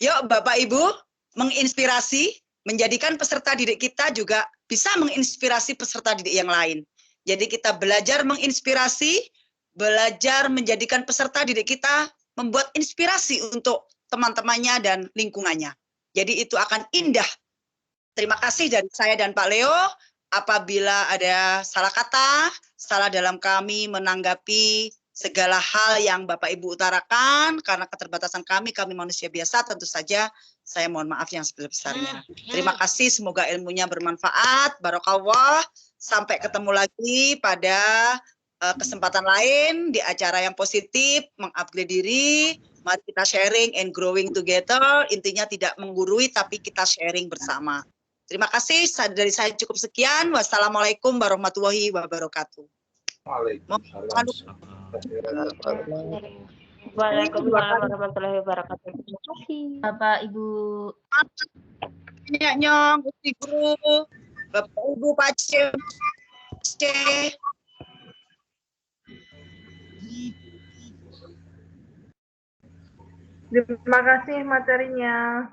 yuk Bapak Ibu menginspirasi, menjadikan peserta didik kita juga bisa menginspirasi peserta didik yang lain. Jadi kita belajar menginspirasi, belajar menjadikan peserta didik kita membuat inspirasi untuk teman-temannya dan lingkungannya. Jadi itu akan indah. Terima kasih dari saya dan Pak Leo. Apabila ada salah kata, salah dalam kami menanggapi segala hal yang Bapak Ibu utarakan, karena keterbatasan kami manusia biasa, tentu saja saya mohon maaf yang sebesar-besarnya. Terima kasih, semoga ilmunya bermanfaat, barokahwah, sampai ketemu lagi pada kesempatan lain, di acara yang positif, mengupgrade diri, mari kita sharing and growing together, intinya tidak menggurui, tapi kita sharing bersama. Terima kasih, dari saya cukup sekian. Wassalamualaikum warahmatullahi wabarakatuh. Waalaikumsalam warahmatullahi wabarakatuh. Terima kasih. Bapak Ibu. Nyong, Uti Guru, Bapak Ibu Pak C. Terima kasih materinya.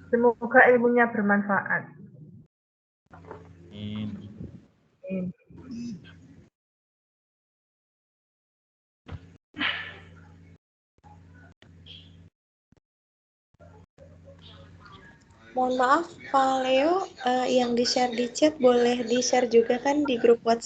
Semoga ilmunya bermanfaat. Amin. Mohon maaf Pak Leo, yang di-share di chat boleh di-share juga kan di grup WhatsApp.